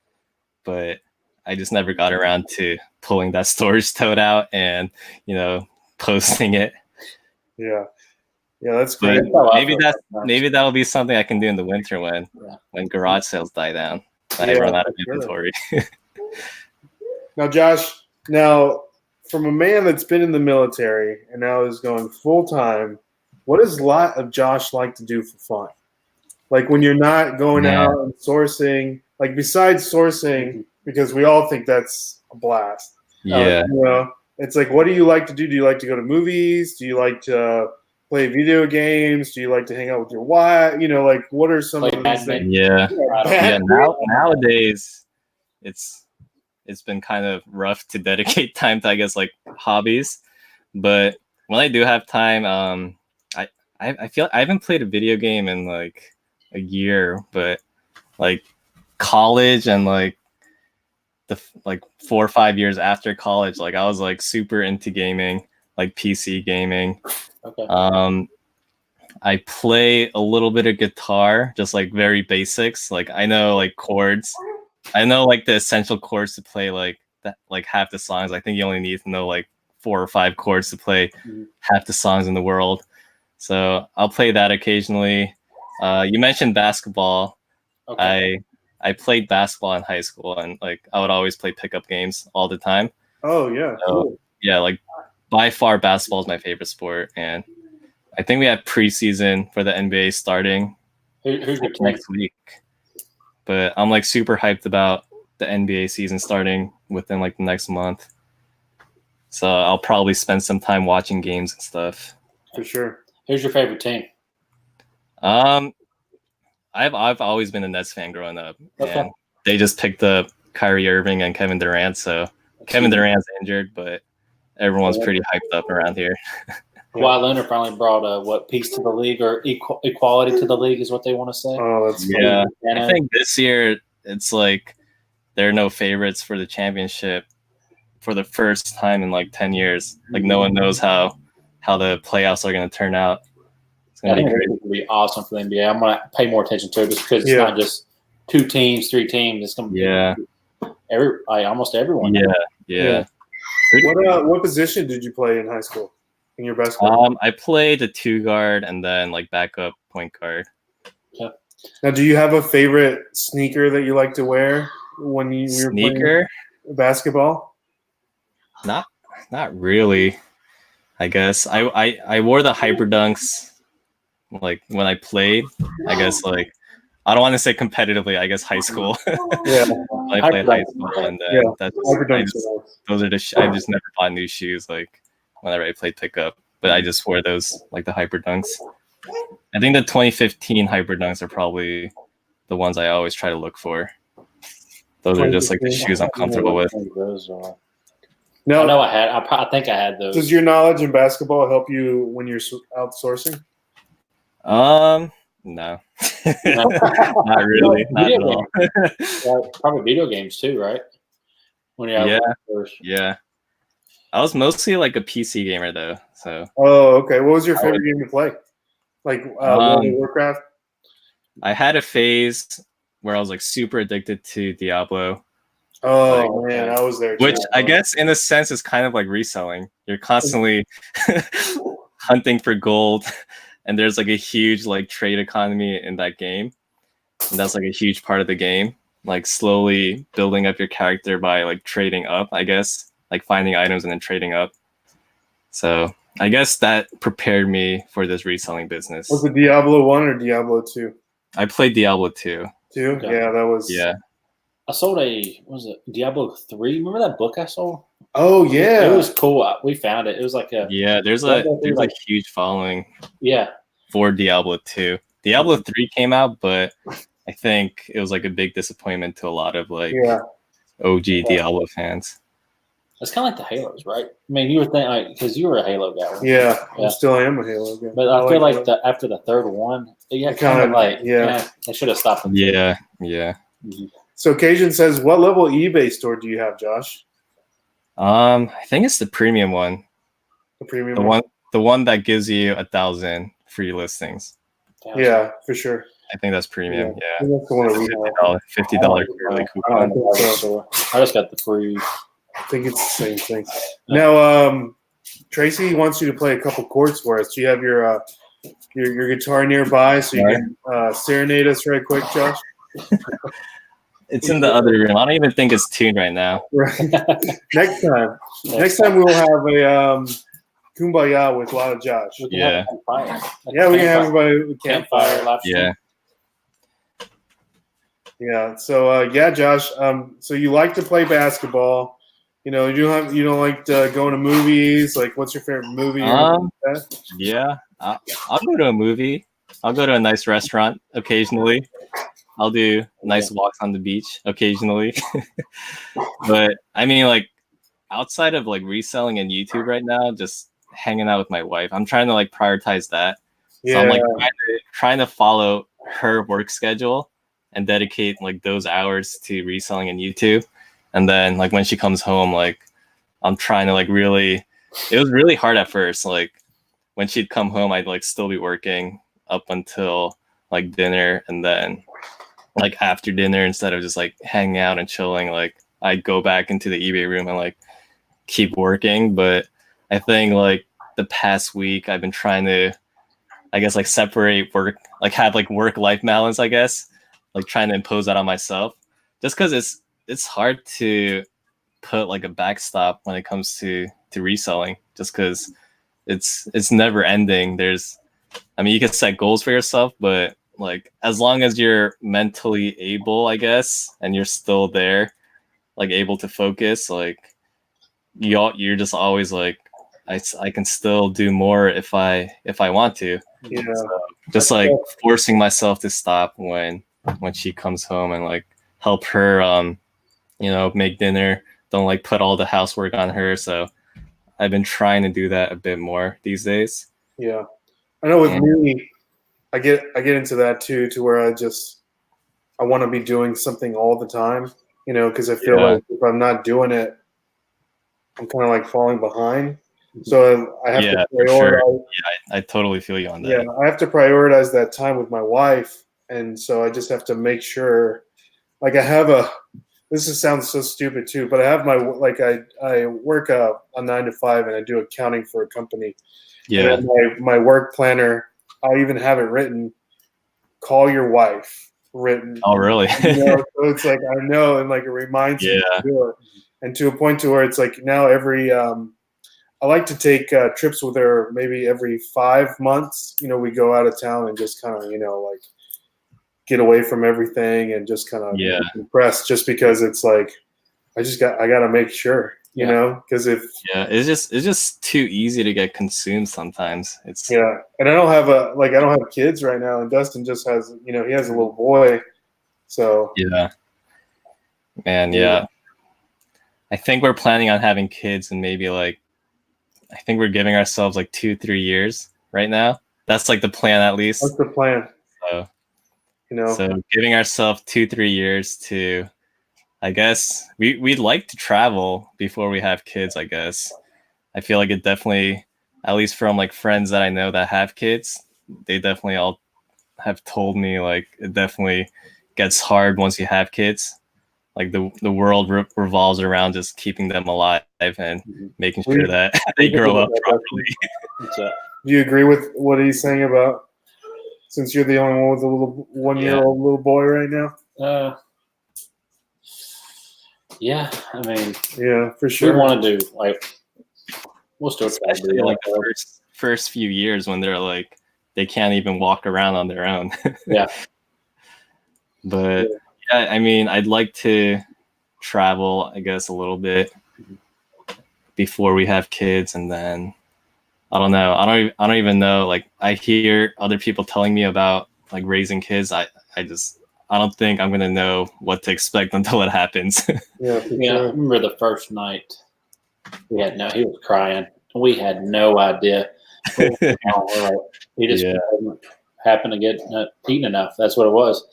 but I just never got around to pulling that storage tote out and posting it. Yeah, that's great. Maybe that'll be something I can do in the winter when garage sales die down. I run out of inventory. Now, Josh, from a man that's been in the military and now is going full time, what does a lot of Josh like to do for fun? Like when you're not going out and sourcing, like besides sourcing, because we all think that's a blast. Yeah. It's like, what do you like to do? Do you like to go to movies? Do you like to play video games? Do you like to hang out with your wife? Like what are some of these things? Yeah. Nowadays, it's been kind of rough to dedicate time to, I guess, like hobbies. But when I do have time, I feel I haven't played a video game in like a year, but like college and like the 4 or 5 years after college, like I was like super into gaming, like PC gaming. Okay. I play a little bit of guitar, just like very basics. Like I know like chords. I know like the essential chords to play like that, like half the songs. I think you only need to know like 4 or 5 chords to play half the songs in the world. So I'll play that occasionally. You mentioned basketball. Okay. I played basketball in high school, and like I would always play pickup games all the time. Oh yeah. So, cool. Yeah, like by far basketball is my favorite sport, and I think we have preseason for the NBA starting who's your next week. But I'm like super hyped about the NBA season starting within like the next month. So I'll probably spend some time watching games and stuff. For sure. Who's your favorite team? I've always been a Nets fan growing up, and they just picked up Kyrie Irving and Kevin Durant. So Kevin Durant's injured, but everyone's pretty hyped up around here. Kawhi Leonard finally brought peace to the league, or equality to the league is what they want to say. Oh, that's funny. I think this year it's like there are no favorites for the championship for the first time in like 10 years. Like no one knows how the playoffs are going to turn out. It's going to be awesome for the NBA. I'm going to pay more attention to it just because it's not just 2 teams, 3 teams. It's going to be almost everyone. Yeah. What position did you play in high school? In your basketball? I played a 2 guard and then like backup point guard. Yeah. Now, do you have a favorite sneaker that you like to wear when you were playing basketball? Not really. I guess I wore the Hyper Dunks like when I played. I guess like I don't want to say competitively. I guess high school. Yeah, I played high school, and that's those are I just never bought new shoes like whenever I played pickup. But I just wore those like the Hyper Dunks. I think the 2015 Hyper Dunks are probably the ones I always try to look for. Those are just like the shoes I'm comfortable with. No, I know I think I had those. Does your knowledge in basketball help you when you're outsourcing? No, not really. Not at all. Probably video games too, right? When you're yeah. I was mostly like a PC gamer though. So. Oh, okay. What was your favorite game to play? Like World of Warcraft? I had a phase where I was like super addicted to Diablo. Oh man, I was there too. Which I guess in a sense is kind of like reselling. You're constantly hunting for gold, and there's like a huge like trade economy in that game, and that's like a huge part of the game. like slowly building up your character by like trading up, I guess, like finding items and then trading up. So I guess that prepared me for this reselling business. Was it Diablo 1 or Diablo 2? I played Diablo 2. 2? Okay. Yeah, that was... Yeah. I sold Diablo 3? Remember that book I sold? Oh, yeah. It was cool. We found it. It was like a... Yeah, there's a huge following. Yeah. For Diablo 2. Diablo 3 came out, but I think it was like a big disappointment to a lot of like OG Diablo fans. It's kind of like the Halos, right? I mean, you were thinking, because you were a Halo guy. Right? Yeah, I still am a Halo guy. But I feel like after the third one, it kind of like, they should have stopped. Yeah. Mm-hmm. So Cajun says, what level eBay store do you have, Josh? I think it's the premium one. The premium one? The one that gives you 1,000 free listings. Yeah, for sure. I think that's premium. Yeah. That's the one that we have. $50 early coupon. I just got the free. I think it's the same thing. Now, Tracy wants you to play a couple chords for us. Do you have your guitar nearby so you can serenade us right quick, Josh? It's in the other room. I don't even think it's tuned right now. Right. Next time we will have a Kumbaya with a lot of Josh. Yeah. Yeah, we can have everybody with campfire. Yeah. Yeah. So Josh. So you like to play basketball. You know, you don't like going to movies. Like, what's your favorite movie? Yeah, I'll go to a movie. I'll go to a nice restaurant occasionally. I'll do nice walks on the beach occasionally. But I mean, like, outside of like reselling and YouTube right now, just hanging out with my wife. I'm trying to like prioritize that. So I'm like trying to follow her work schedule and dedicate like those hours to reselling and YouTube. And then like when she comes home, like I'm trying to like really, it was really hard at first. Like when she'd come home, I'd like still be working up until like dinner. And then like after dinner, instead of just like hanging out and chilling, like I'd go back into the eBay room and like keep working. But I think like the past week I've been trying to, I guess, like separate work, like have like work-life balance, I guess, like trying to impose that on myself, just because it's hard to put like a backstop when it comes to reselling, just because it's never ending. I mean, you can set goals for yourself, but like as long as you're mentally able, I guess, and you're still there, like able to focus, like you're just always like, I can still do more if I want to. Yeah. So just like forcing myself to stop when she comes home and like help her make dinner. Don't like put all the housework on her. So I've been trying to do that a bit more these days. Yeah. I know with me, I get into that too, to where I want to be doing something all the time, because I feel like if I'm not doing it, I'm kind of like falling behind. So I have to prioritize. Sure. Yeah, I totally feel you on that. Yeah, I have to prioritize that time with my wife, and so I just have to make sure. Like I have sounds so stupid too, but I have I work a 9 to 5, and I do accounting for a company. Yeah. And my work planner, I'll even have it written. Call your wife. Written. Oh, really? So it's like I know, and like it reminds me to do it, and to a point to where it's like now every. I like to take trips with her maybe every 5 months. We go out of town and just kind of, like get away from everything and just kind of impress, just because it's like, I got to make sure, because it's just too easy to get consumed sometimes. And I don't have kids right now. And Dustin just has, he has a little boy. So. Yeah. Man. Yeah. I think we're planning on having kids in maybe like, I think we're giving ourselves like 2-3 years right now. That's like the plan, at least. What's the plan? So, so giving ourselves 2-3 years to, I guess we'd like to travel before we have kids. I guess I feel like it definitely, at least from like friends that I know that have kids, they definitely all have told me like it definitely gets hard once you have kids. Like the world revolves around just keeping them alive and making sure that they grow up properly. Do you agree with what he's saying about, since you're the only one with a little 1-year-old little boy right now? Yeah, I mean, yeah, for sure. We want to do we'll still especially like the first few years when they're like they can't even walk around on their own. Yeah. But yeah, I mean, I'd like to travel, I guess, a little bit before we have kids, and then I don't know. I don't even know. Like, I hear other people telling me about like raising kids. I don't think I'm gonna know what to expect until it happens. Yeah, I remember the first night he was crying. We had no idea. He just happened to get eaten enough. That's what it was.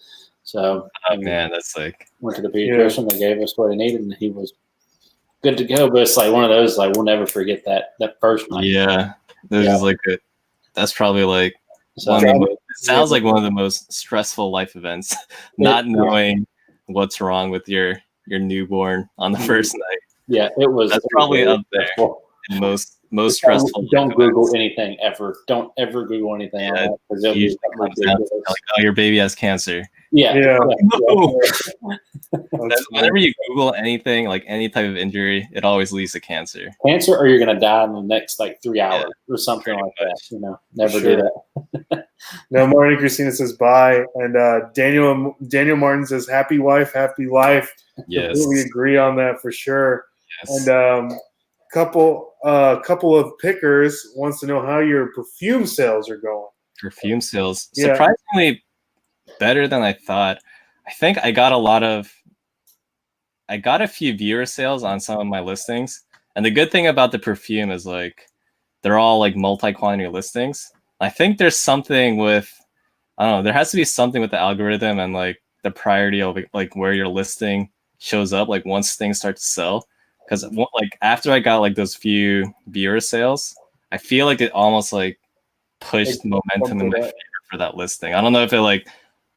So man, that's like went to the pediatrician. They gave us what he needed, and he was good to go. But it's like one of those we'll never forget that first night. Yeah, there's like that's probably like it sounds like one of the most stressful life events. Not knowing what's wrong with your newborn on the first night. Yeah, it was. That's probably up there. Most stressful. Don't Google anything ever. Don't ever Google anything. Yeah, like, oh, your baby has cancer. Yeah. Whenever you Google anything, like any type of injury, it always leads to cancer. Cancer, or you're gonna die in the next 3 hours or something like that. Never do that. No, Marty Christina says bye, and Daniel Martin says happy wife, happy life. Yes, completely agree on that for sure. Yes. And couple of pickers wants to know how your perfume sales are going. Perfume sales, surprisingly better than I thought. I think I got a few viewer sales on some of my listings, and the good thing about the perfume is like they're all like multi-quantity listings. I think there's something with, I don't know, there has to be something with the algorithm and like the priority of like where your listing shows up like once things start to sell. Because like after I got like those few viewer sales, I feel like it almost like pushed momentum in my favor for that listing. I don't know if it like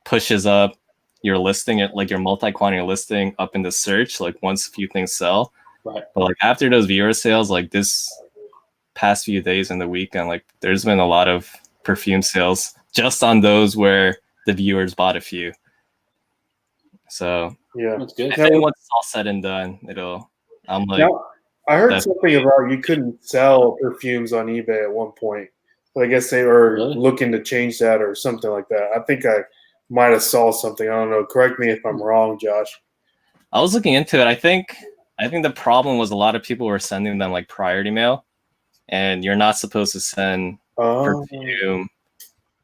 pushes up your listing, like your multi-quantity listing up in the search, like once a few things sell. Right. But like after those viewer sales, like this past few days in the weekend, like there's been a lot of perfume sales just on those where the viewers bought a few. So that's good. I think once it's all said and done, I'm like, now, I heard something about you couldn't sell perfumes on eBay at one point. But I guess they were looking to change that or something like that. I think I might have saw something. I don't know. Correct me if I'm wrong, Josh. I was looking into it. I think the problem was a lot of people were sending them like priority mail, and you're not supposed to send perfume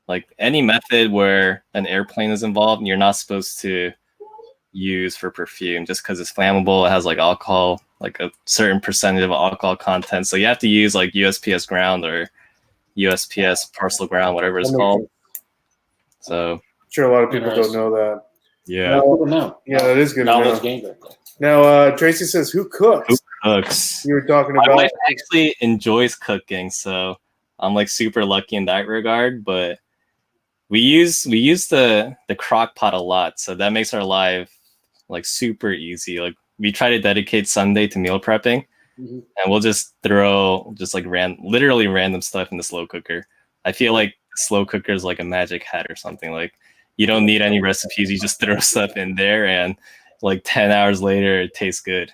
like any method where an airplane is involved, and you're not supposed to use for perfume just because it's flammable. It has like alcohol, like a certain percentage of alcohol content. So you have to use like USPS ground or USPS parcel ground, whatever it's called. So I'm sure a lot of people don't know that. Yeah. Yeah, that is good to know. Now, Tracy says, who cooks? Who cooks? You were talking about. My wife actually enjoys cooking, so I'm like super lucky in that regard. But we use the crock pot a lot, so that makes our life like super easy. Like we try to dedicate Sunday to meal prepping, and we'll just throw like literally random stuff in the slow cooker. I feel like the slow cooker is like a magic hat or something. Like you don't need any recipes, you just throw stuff in there, and like 10 hours later it tastes good.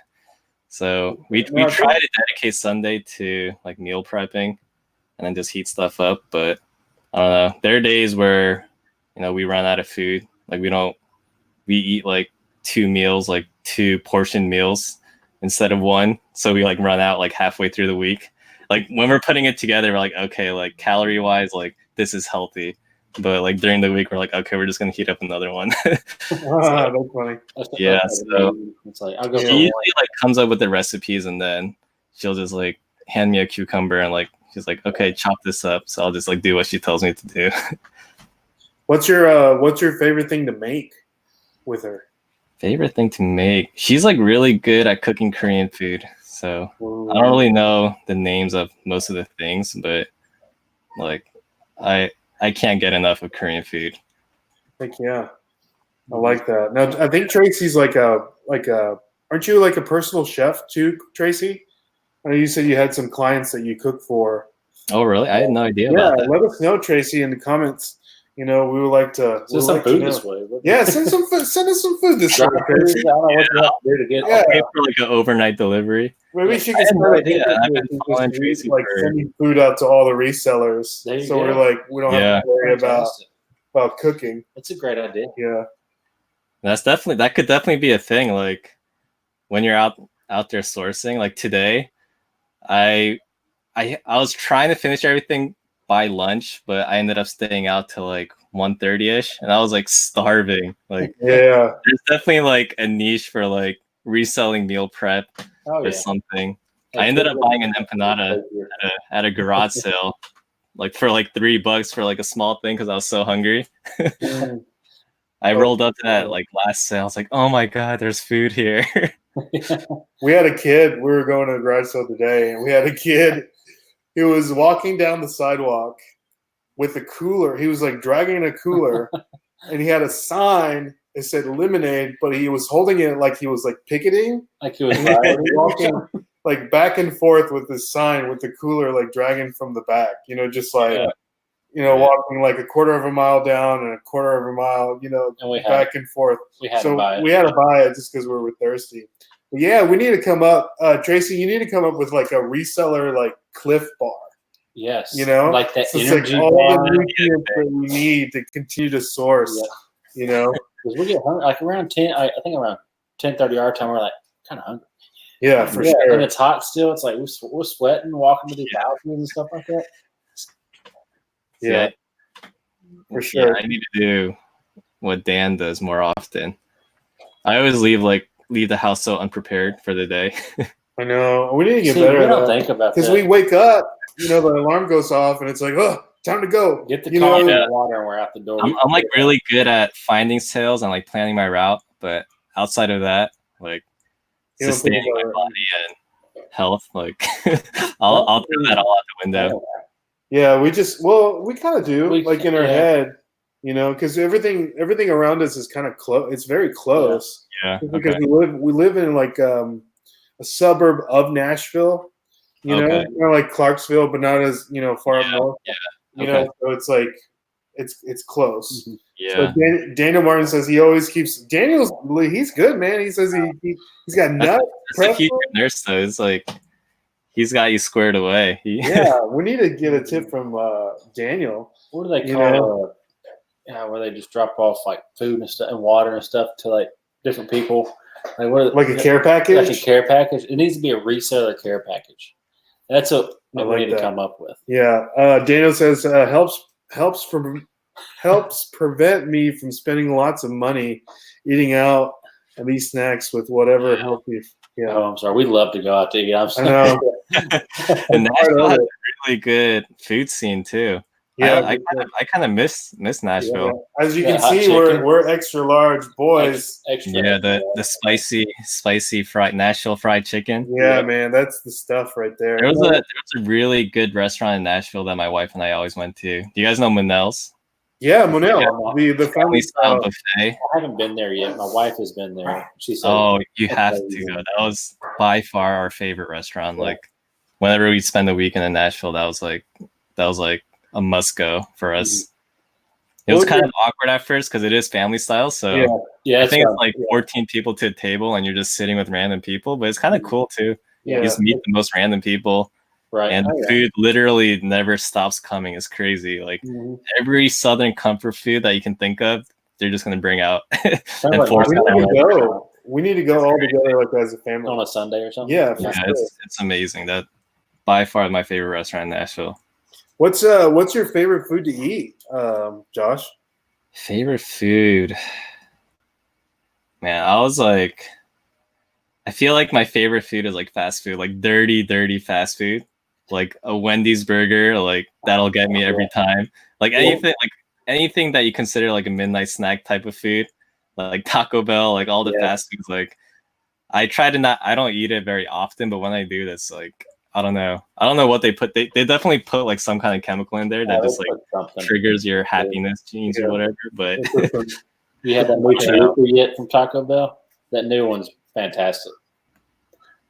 So we try to dedicate Sunday to like meal prepping and then just heat stuff up. But I don't know, there are days where we run out of food. Like we eat like 2 meals, like 2 portion meals instead of 1. So we like run out like halfway through the week. Like when we're putting it together, we're like, okay, like calorie wise, like this is healthy. But like during the week, we're like, okay, we're just gonna heat up another one. That's funny. Yeah, so it's like she usually like comes up with the recipes, and then she'll just like hand me a cucumber, and like she's like, okay, chop this up. So I'll just like do what she tells me to do. What's your favorite thing to make with her? Favorite thing to make? She's like really good at cooking Korean food. So I don't really know the names of most of the things, but like I can't get enough of Korean food. Heck yeah. I like that. Now I think Tracy's like a aren't you like a personal chef too, Tracy? I know you said you had some clients that you cook for. Oh really? I had no idea about that. Let us know, Tracy, in the comments. We would like to. Send some food this way. Yeah, send us some food this way. I don't know what you have to do to get. Yeah, pay for like an overnight delivery. Maybe she can start like sending food out to all the resellers. So we're like, we don't have to worry about cooking. That's a great idea. Yeah, that could definitely be a thing. Like when you're out there sourcing. Like today, I was trying to finish everything by lunch, but I ended up staying out till like 1:30ish, and I was like starving. Like there's definitely like a niche for like reselling meal prep or something. I ended up buying an empanada at a garage sale, like for like $3 for like a small thing because I was so hungry. I rolled up to that like last sale. I was like, oh my god, there's food here. We had a kid. We were going to a garage sale today, and we had a kid. He was walking down the sidewalk with a cooler. He was like dragging a cooler, and he had a sign that said lemonade, but he was holding it like he was like picketing. Like he was walking like back and forth with this sign with the cooler like dragging from the back. Just like walking like a quarter of a mile down and a quarter of a mile, back and forth. We had to buy it. We had to buy it just because we were thirsty. But yeah, we need to come up, Tracy. You need to come up with like a reseller like Cliff Bar. Yes, like that so energy like all the nutrients that we need to continue to source. Because we get hungry like around 10. I think around 10:30 our time. We're like kind of hungry. Yeah, for sure. And it's hot still. It's like we're sweating, walking to these balconies and stuff like that. Yeah, for sure. Yeah, I need to do what Dan does more often. I always leave the house so unprepared for the day. I know. We need to get better. We don't think about that because we wake up. The alarm goes off, and it's like, oh, time to go. Get the coffee and water, and we're out the door. I'm like really good at finding sales and like planning my route, but outside of that, like sustaining my body and health, like I'll throw that all out the window. Yeah, we kind of do, in our head, because everything around us is kind of close. It's very close. Yeah. Because we live in like a suburb of Nashville, like Clarksville, but not as far up north. Yeah. So it's like it's close. Mm-hmm. Yeah. So Daniel Martin says he always keeps he's good, man. He says he's got nuts. That's a huge nurse though. It's like he's got you squared away. Yeah, we need to get a tip from Daniel. What do they call where they just drop off like food and stuff and water and stuff to like different people? Like a care package? Like a care package. It needs to be a reseller care package. That's what we need to come up with. Yeah. Daniel says helps prevent me from spending lots of money eating out and these snacks with whatever healthy. Yeah. Oh, I'm sorry. We love to go out to eat. I'm sorry. I know. And Nashville has a really good food scene too. Yeah, I kind of miss Nashville. Yeah. As you can see, we're extra large boys. Extra. Yeah, the spicy fried Nashville fried chicken. Yeah, man, that's the stuff right there. There was a really good restaurant in Nashville that my wife and I always went to. Do you guys know Monell's? Yeah, Monell, the family style buffet. I haven't been there yet. My wife has been there. She said, "Oh, you have to go." That was by far our favorite restaurant. Like, whenever we spend the weekend in Nashville, that was like a must go for us. It was kind of awkward at first because it is family style. So I think it's like 14 people to a table, and you're just sitting with random people. But it's kind of cool too. You just meet the most random people. Right. And food literally never stops coming. It's crazy. Like every Southern comfort food that you can think of, they're just going to bring out. We need to go all together like as a family on a Sunday or something. Yeah, it's amazing. That by far my favorite restaurant in Nashville. What's your favorite food to eat, Josh? Favorite food, man. I feel like my favorite food is like fast food, like dirty fast food. Like a Wendy's burger, like that'll get me every time. Like anything that you consider like a midnight snack type of food, like Taco Bell, like all the fast foods. Like I don't eat it very often, but when I do, that's like I don't know what they put. They definitely put like some kind of chemical in there that just like triggers your happiness genes or whatever. But you had that new chalupa yet from Taco Bell? That new one's fantastic.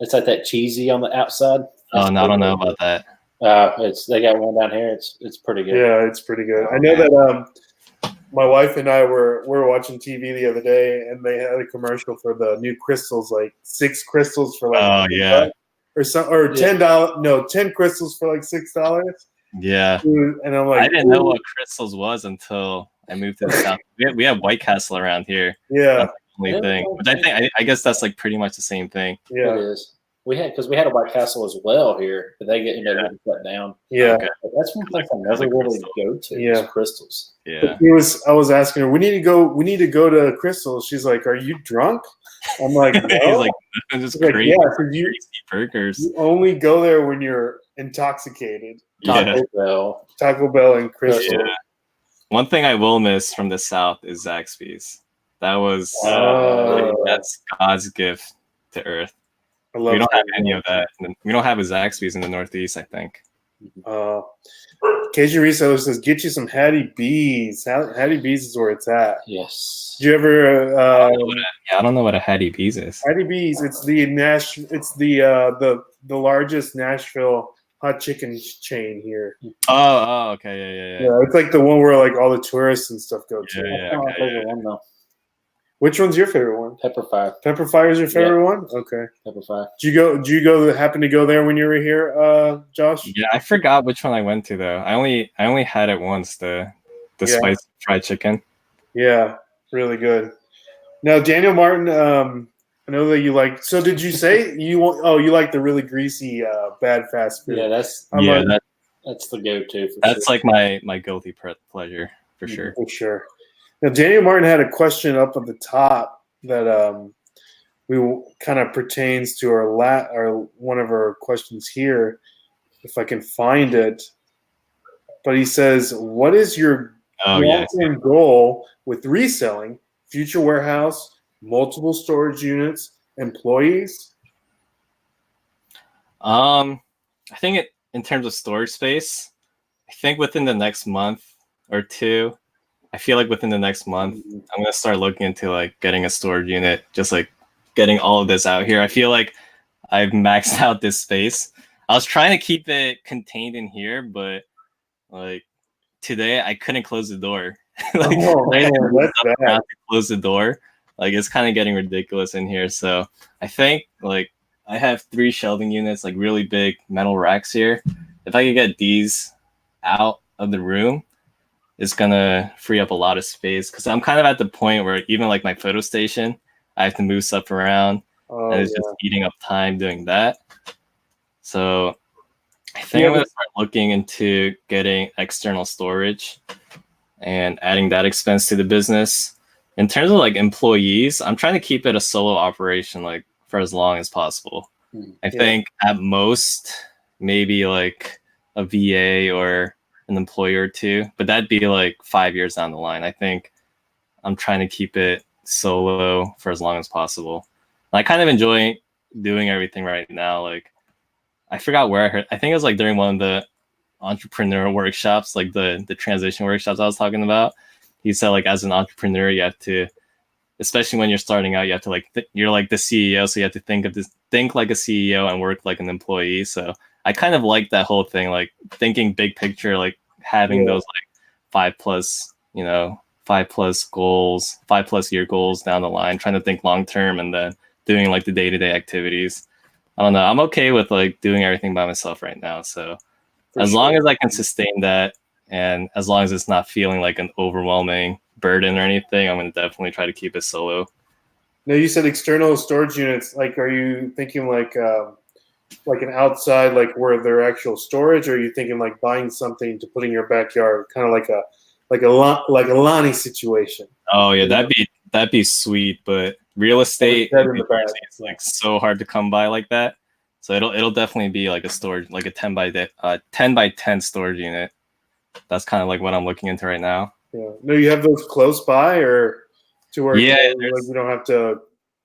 It's like that cheesy on the outside. Oh no, I don't know about that. They got one down here. It's pretty good. Yeah, it's pretty good. I know that my wife and I were watching TV the other day, and they had a commercial for the new crystals, like 6 crystals for like or $10. No, 10 crystals for like $6. Yeah. And I'm like, I didn't know what crystals was until I moved to the South. We have White Castle around here. Yeah. That's the only thing. But I guess that's like pretty much the same thing. Yeah. It is. We had a White Castle as well here, but they get getting cut down. Yeah. Okay. That's one place I never really go to. Yeah. Is crystals. Yeah. I was asking her, we need to go to Crystals. She's like, are you drunk? I'm like, no. He's like, just crazy, like, crazy burgers. You only go there when you're intoxicated. Taco Bell and Crystals. Yeah. One thing I will miss from the South is Zaxby's. That was that's God's gift to Earth. We don't have any of that. We don't have a Zaxby's in the Northeast, I think. Cajun Reseller says, get you some Hattie B's. Hattie B's is where it's at. Yes. Did you ever? I don't know what a Hattie B's is. Hattie B's. It's the largest Nashville hot chicken chain here. Oh, okay, yeah. It's like the one where like all the tourists and stuff go to. Yeah. Which one's your favorite one? Pepper Fire. Pepper Fire is your favorite one? Okay. Pepper Fire. Do you happen to go there when you were here, Josh? Yeah, I forgot which one I went to though. I only had it once, the spicy fried chicken. Yeah, really good. Now, Daniel Martin, I know that you like. So, did you say you like the really greasy, bad fast food? Yeah, that's the go-to. That's like my guilty pleasure for sure. For sure. Now, Daniel Martin had a question up at the top that we kind of pertains to our one of our questions here, if I can find it. But he says, "What is your long-term goal with reselling, future warehouse, multiple storage units, employees?" I think in terms of storage space, I think within the next month or two. I feel like within the next month, I'm gonna start looking into like getting a storage unit, just like getting all of this out here. I feel like I've maxed out this space. I was trying to keep it contained in here, but like today I couldn't close the door. That's bad. To close the door. Like it's kind of getting ridiculous in here. So I think like I have 3 shelving units, like really big metal racks here. If I could get these out of the room, it's gonna free up a lot of space because I'm kind of at the point where even like my photo station, I have to move stuff around, and it's just eating up time doing that. So I think I'm gonna start looking into getting external storage and adding that expense to the business. In terms of like employees, I'm trying to keep it a solo operation like for as long as possible. I think at most maybe like a VA or an employer or 2, but that'd be like 5 years down the line. I think I'm trying to keep it solo for as long as possible. I kind of enjoy doing everything right now. Like I forgot where I heard. I think it was like during one of the entrepreneur workshops, like the transition workshops I was talking about. He said like as an entrepreneur, you have to, especially when you're starting out, you have to like you're like the CEO, so you have to think like a CEO and work like an employee. So I kind of like that whole thing, like thinking big picture, like having those like 5+ goals, 5+ year goals down the line, trying to think long term and then doing like the day-to-day activities. I don't know. I'm okay with like doing everything by myself right now. So as long as I can sustain that and as long as it's not feeling like an overwhelming burden or anything, I'm going to definitely try to keep it solo. Now you said external storage units. Like, are you thinking like an outside, like where they're actual storage, or are you thinking like buying something to put in your backyard, kind of like a Lonnie situation? Oh yeah, that'd be sweet, but real estate is like so hard to come by like that. So it'll definitely be like a storage, like a 10 by 10 storage unit. That's kind of like what I'm looking into right now. Yeah. No, you have those close by, or to where you don't have to.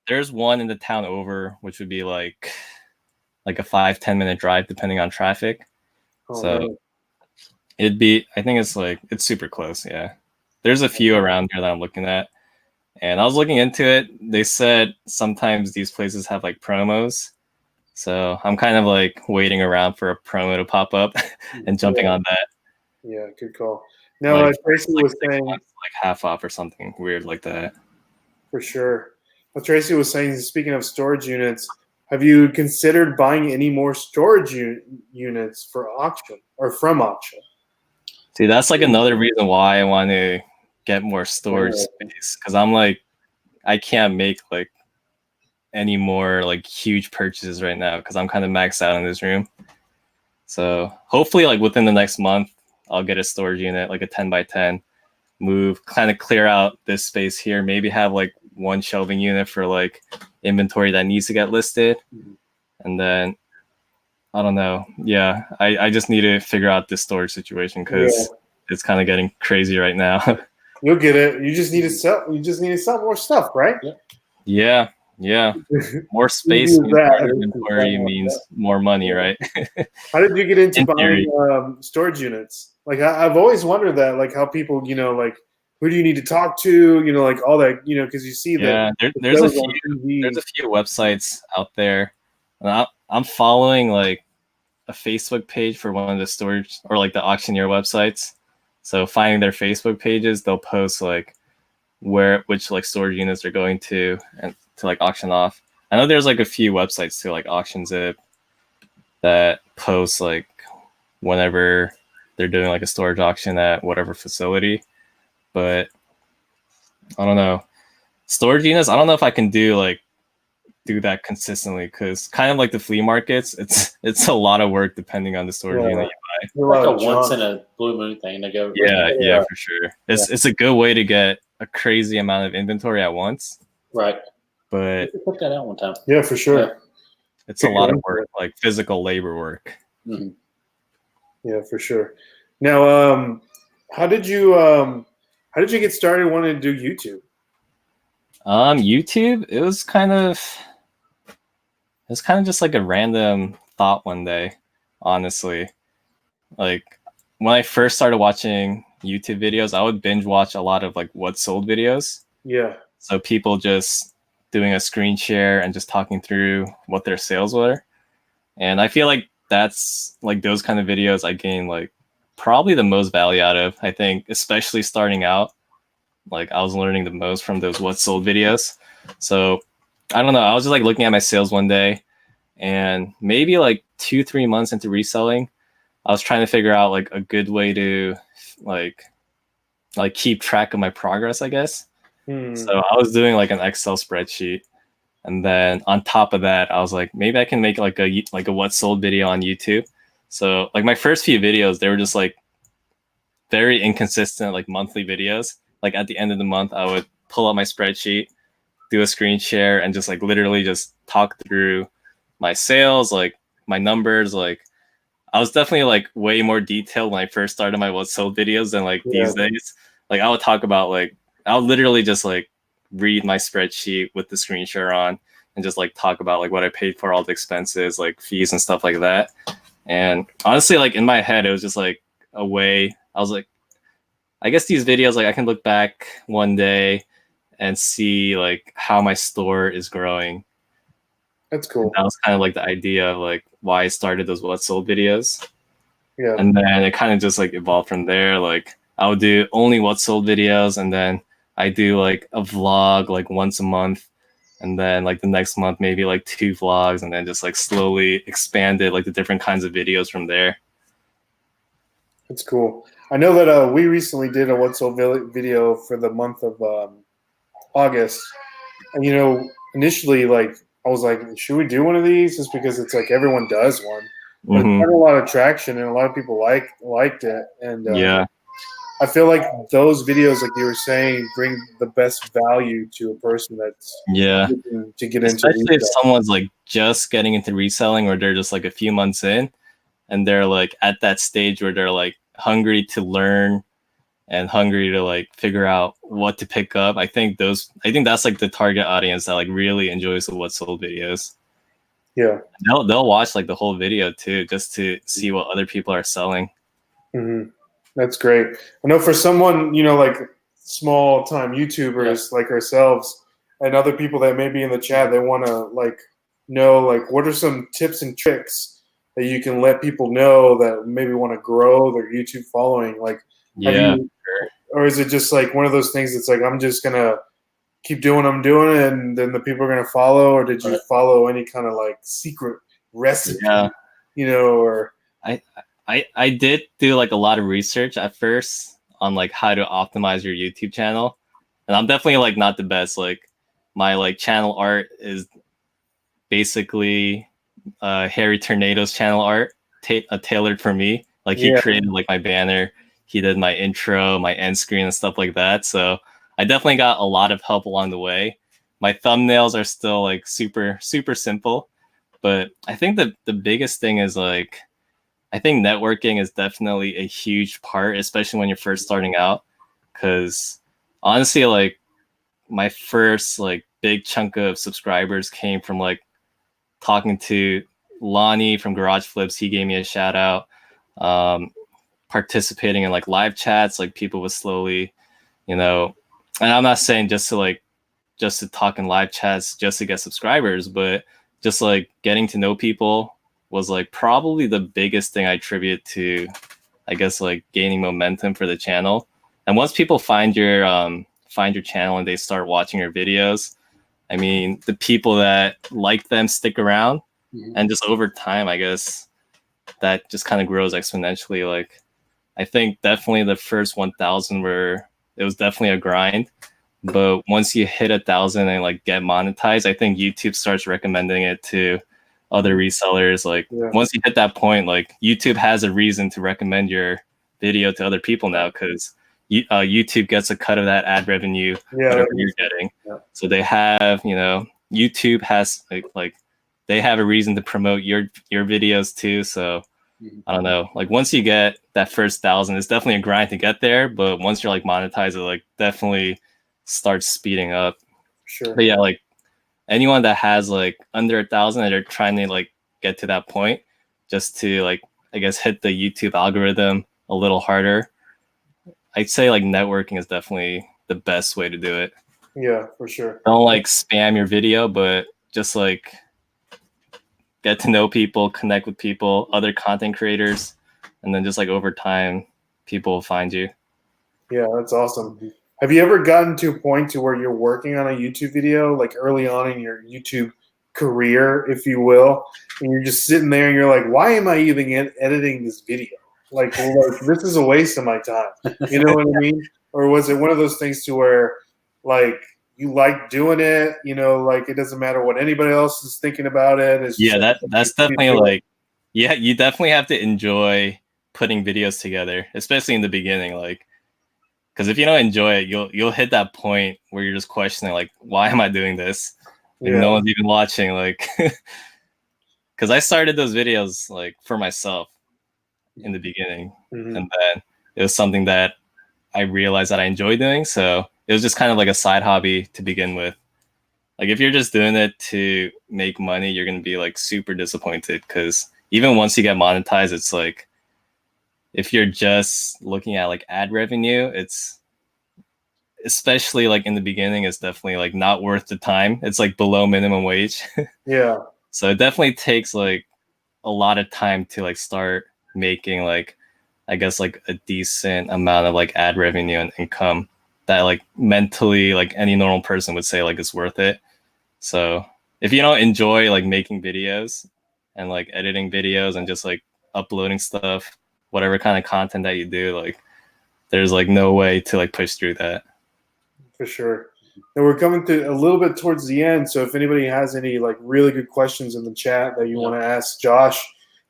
There's one in the town over, which would be like a 5-10 minute drive depending on traffic. So it'd be, I think it's super close. Yeah. There's a few around here that I'm looking at, and I was looking into it. They said sometimes these places have like promos. So I'm kind of like waiting around for a promo to pop up and jumping on that. Yeah. Good call. No, like Tracy was saying like half off or something weird like that. For sure. Well, Tracy was saying, speaking of storage units, have you considered buying any more storage units for auction or from auction? See, that's like another reason why I want to get more storage space, because I'm like, I can't make like any more like huge purchases right now because I'm kind of maxed out in this room. So hopefully like within the next month, I'll get a storage unit, like a 10 by 10, move, kind of clear out this space here, maybe have like one shelving unit for like inventory that needs to get listed. And then I don't know. Yeah, I just need to figure out this storage situation because it's kind of getting crazy right now. You'll get it. You just need to sell. You just need to sell more stuff, right? Yeah. More space means more inventory means more money, right? How did you get into buying storage units? Like I've always wondered that, like how people, like who do you need to talk to? Like all that, because you see that. There's a few websites out there. And I'm following like a Facebook page for one of the storage or like the auctioneer websites. So finding their Facebook pages, they'll post like which like storage units they're going to and to like auction off. I know there's like a few websites too, like Auction Zip, that post like whenever they're doing like a storage auction at whatever facility. But I don't know. Storage units, I don't know if I can do that consistently because kind of like the flea markets, it's a lot of work depending on the storage unit you buy. Like a once in a blue moon thing to go. Yeah, for sure. It's a good way to get a crazy amount of inventory at once. Right. But put that out one time. Yeah, for sure. Yeah. It's a lot of work, like physical labor work. Mm-hmm. Yeah, for sure. Now, how did you get started wanting to do YouTube? YouTube, it was kind of just like a random thought one day, honestly. Like when I first started watching YouTube videos, I would binge watch a lot of like what sold videos. Yeah. So people just doing a screen share and just talking through what their sales were. And I feel like that's like those kind of videos I gain like probably the most value out of. I think especially starting out, like I was learning the most from those what sold videos. So I don't know. I was just like looking at my sales one day and maybe like 2-3 months into reselling, I was trying to figure out like a good way to like keep track of my progress, I guess. So I was doing like an Excel spreadsheet. And then on top of that, I was like, maybe I can make like a what sold video on YouTube. So like my first few videos, they were just like very inconsistent, like monthly videos. Like at the end of the month, I would pull up my spreadsheet, do a screen share, and just like literally just talk through my sales, like my numbers. Like I was definitely like way more detailed when I first started my what sold videos than like these days. Like I would talk about like, I'll literally just like read my spreadsheet with the screen share on and just like talk about like what I paid for, all the expenses, like fees and stuff like that. And honestly, like in my head, it was just like a way. I was like, I guess these videos, like I can look back one day and see like how my store is growing. That's cool. And that was kind of like the idea of like why I started those what sold videos. Yeah. And then it kind of just like evolved from there. Like I would do only what sold videos, and then I do like a vlog like once a month, and then like the next month maybe like 2 vlogs, and then just like slowly expanded like the different kinds of videos from there. That's cool. I know that we recently did a what sold video for the month of August, and initially like I was like, should we do one of these? Just because it's like everyone does one, but it had a lot of traction and a lot of people liked it, and I feel like those videos, like you were saying, bring the best value to a person that's to get into. Especially if someone's like just getting into reselling, or they're just like a few months in, and they're like at that stage where they're like hungry to learn and hungry to like figure out what to pick up. I think that's like the target audience that like really enjoys the what sold videos. Yeah, they'll watch like the whole video too, just to see what other people are selling. Mm-hmm. That's great. I know for someone, like small time YouTubers like ourselves and other people that may be in the chat, they want to like know like what are some tips and tricks that you can let people know that maybe want to grow their YouTube following. Like Yeah. Or is it just like one of those things that's like, I'm just going to keep doing what I'm doing and then the people are going to follow? Or did you follow any kind of like secret recipe, you know, or? I did do like a lot of research at first on like how to optimize your YouTube channel. And I'm definitely like not the best. Like my like channel art is basically Harry Tornado's channel art tailored for me. Like he created like my banner, he did my intro, my end screen and stuff like that. So I definitely got a lot of help along the way. My thumbnails are still like super simple, but I think the biggest thing is like, I think networking is definitely a huge part, especially when you're first starting out. Because honestly, like my first like big chunk of subscribers came from like talking to Lonnie from Garage Flips. He gave me a shout out. Participating in like live chats, like people would slowly, you know, and I'm not saying just to talk in live chats just to get subscribers, but just like getting to know people was like probably the biggest thing I attribute to, I guess, like gaining momentum for the channel. And once people find your channel and they start watching your videos, I mean, the people that like them stick around, and just over time, I guess that just kind of grows exponentially. Like, I think definitely the first 1,000 it was definitely a grind, but once you hit 1,000 and like get monetized, I think YouTube starts recommending it to other resellers. Like once you hit that point, like YouTube has a reason to recommend your video to other people now, because YouTube gets a cut of that ad revenue, whatever you're getting. So they have, you know, YouTube has like they have a reason to promote your videos too. So I don't know, like once you get that first 1,000, it's definitely a grind to get there, but once you're like monetized, it like definitely starts speeding up. Sure. But yeah, like anyone that has like under 1,000 and they're trying to like get to that point just to like, I guess, hit the YouTube algorithm a little harder, I'd say like networking is definitely the best way to do it. Yeah, for sure. Don't like spam your video, but just like get to know people, connect with people, other content creators, and then just like over time, people will find you. Yeah, that's awesome. Have you ever gotten to a point to where you're working on a YouTube video, like early on in your YouTube career, if you will, and you're just sitting there and you're like, why am I even editing this video? Like this is a waste of my time. You know what I mean? Or was it one of those things to where like you like doing it, you know, like it doesn't matter what anybody else is thinking about it? It's that's definitely like, yeah, you definitely have to enjoy putting videos together, especially in the beginning. Like, because if you don't enjoy it, you'll hit that point where you're just questioning, like, why am I doing this? Like, no one's even watching. Like, because I started those videos like for myself in the beginning, and then it was something that I realized that I enjoy doing. So it was just kind of like a side hobby to begin with. Like if you're just doing it to make money, you're gonna be like super disappointed, because even once you get monetized, it's like, if you're just looking at like ad revenue, it's, especially like in the beginning, it's definitely like not worth the time. It's like below minimum wage. Yeah. So it definitely takes like a lot of time to like start making like, I guess, like a decent amount of like ad revenue and income that like mentally like any normal person would say like it's worth it. So if you don't enjoy like making videos and like editing videos and just like uploading stuff, whatever kind of content that you do, like there's like no way to like push through that. For sure. And we're coming to a little bit towards the end. So if anybody has any like really good questions in the chat that you want to ask Josh,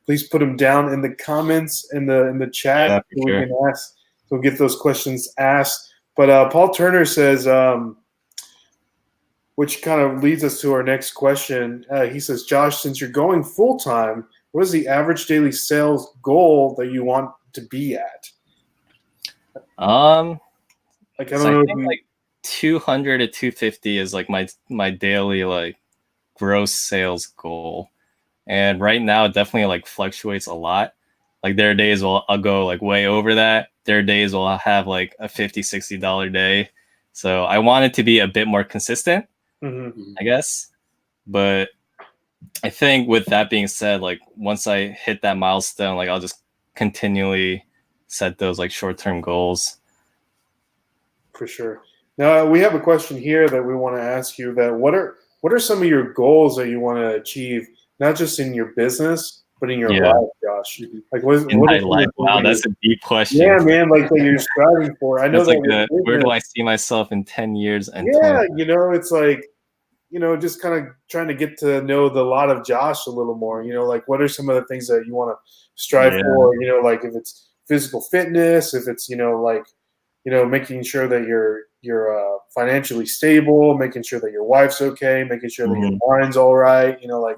please put them down in the comments in the chat. Yeah, so we can ask. So we'll get those questions asked. But Paul Turner says, which kind of leads us to our next question. He says, Josh, since you're going full time, what is the average daily sales goal that you want to be at? Like I don't know. Like 200 to 250 is like my daily like gross sales goal. And right now it definitely like fluctuates a lot. Like there are days I'll go like way over that. There are days I'll have like a $50-$60 day. So I want it to be a bit more consistent, I guess. But I think with that being said, like once I hit that milestone, like I'll just continually set those like short-term goals. For sure. Now we have a question here that we want to ask you, that what are some of your goals that you want to achieve, not just in your business, but in your life, Josh? Like what my life? Wow, that's a deep question. Yeah, man, like that you're striving for. I know that. Where do I see myself in 10 years? And yeah, it's like, just kind of trying to get to know the lot of Josh a little more. Like what are some of the things that you want to strive for? Like if it's physical fitness, if it's like making sure that you're financially stable, making sure that your wife's okay, making sure that your mind's all right, like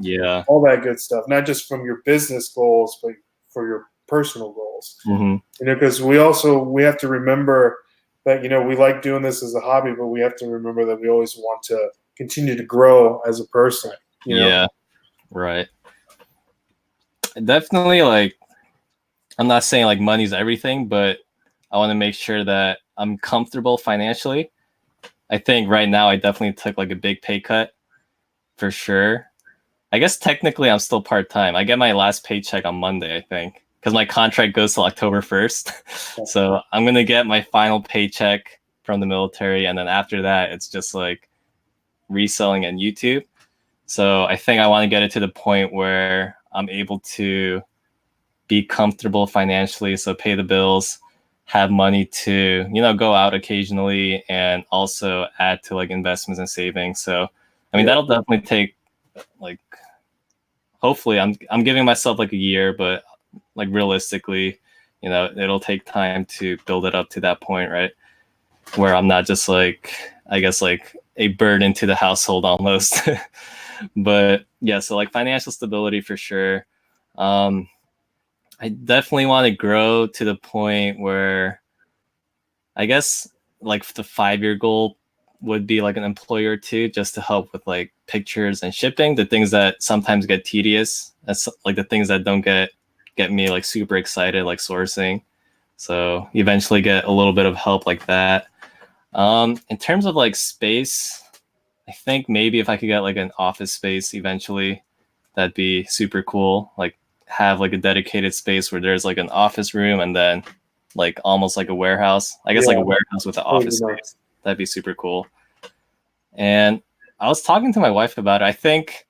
all that good stuff, not just from your business goals, but for your personal goals. Because we have to remember that, we like doing this as a hobby, but we have to remember that we always want to continue to grow as a person. Yeah, right. Definitely, like, I'm not saying like money's everything, but I want to make sure that I'm comfortable financially. I think right now I definitely took like a big pay cut for sure. I guess technically I'm still part-time. I get my last paycheck on Monday, I think, because my contract goes till October 1st. So I'm going to get my final paycheck from the military. And then after that, it's just like reselling and YouTube. So I think I want to get it to the point where I'm able to be comfortable financially. So pay the bills, have money to, go out occasionally, and also add to like investments and savings. So, I mean, that'll definitely take like, hopefully I'm giving myself like a year, but like realistically, it'll take time to build it up to that point, right? Where I'm not just like, I guess like a burden to the household almost. But yeah, so like financial stability for sure. I definitely want to grow to the point where I guess like the 5-year goal would be like an employer or two, just to help with like pictures and shipping, the things that sometimes get tedious. That's like the things that don't get me like super excited, like sourcing. So eventually get a little bit of help like that. In terms of like space, I think maybe if I could get like an office space eventually, that'd be super cool. Like have like a dedicated space where there's like an office room and then like almost like a warehouse. I guess like a warehouse with an office space. That'd be super cool. And I was talking to my wife about it. I think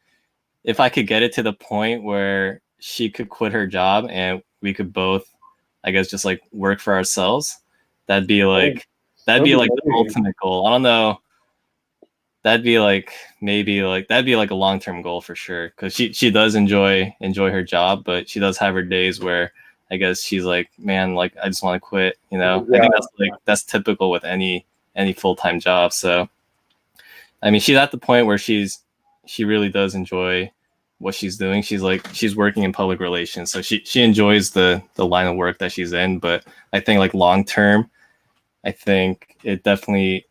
if I could get it to the point where she could quit her job and we could both, I guess, just like work for ourselves, that'd be like the ultimate goal. I don't know. That'd be like a long-term goal for sure. Cause she does enjoy her job, but she does have her days where I guess she's like, man, like I just want to quit, I think that's typical with any full-time job. So, I mean, she's at the point where she really does enjoy what she's doing. She's working in public relations. So she enjoys the line of work that she's in, but I think like long-term, I think it definitely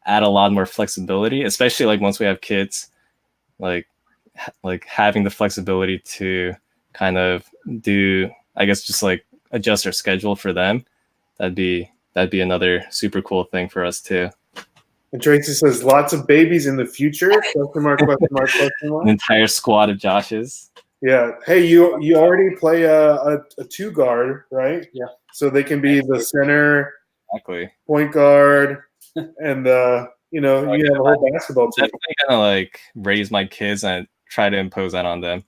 add a lot more flexibility, especially like once we have kids, like having the flexibility to kind of do, I guess, just like adjust our schedule for them. That'd be another super cool thing for us too. And Tracy says, lots of babies in the future? Question mark, question mark, question mark. An entire squad of Joshes. Yeah. Hey, you already play a 2-guard, right? Yeah. So they can be the center, exactly, point guard, and you have a whole basketball team. I'm definitely gonna like raise my kids and try to impose that on them.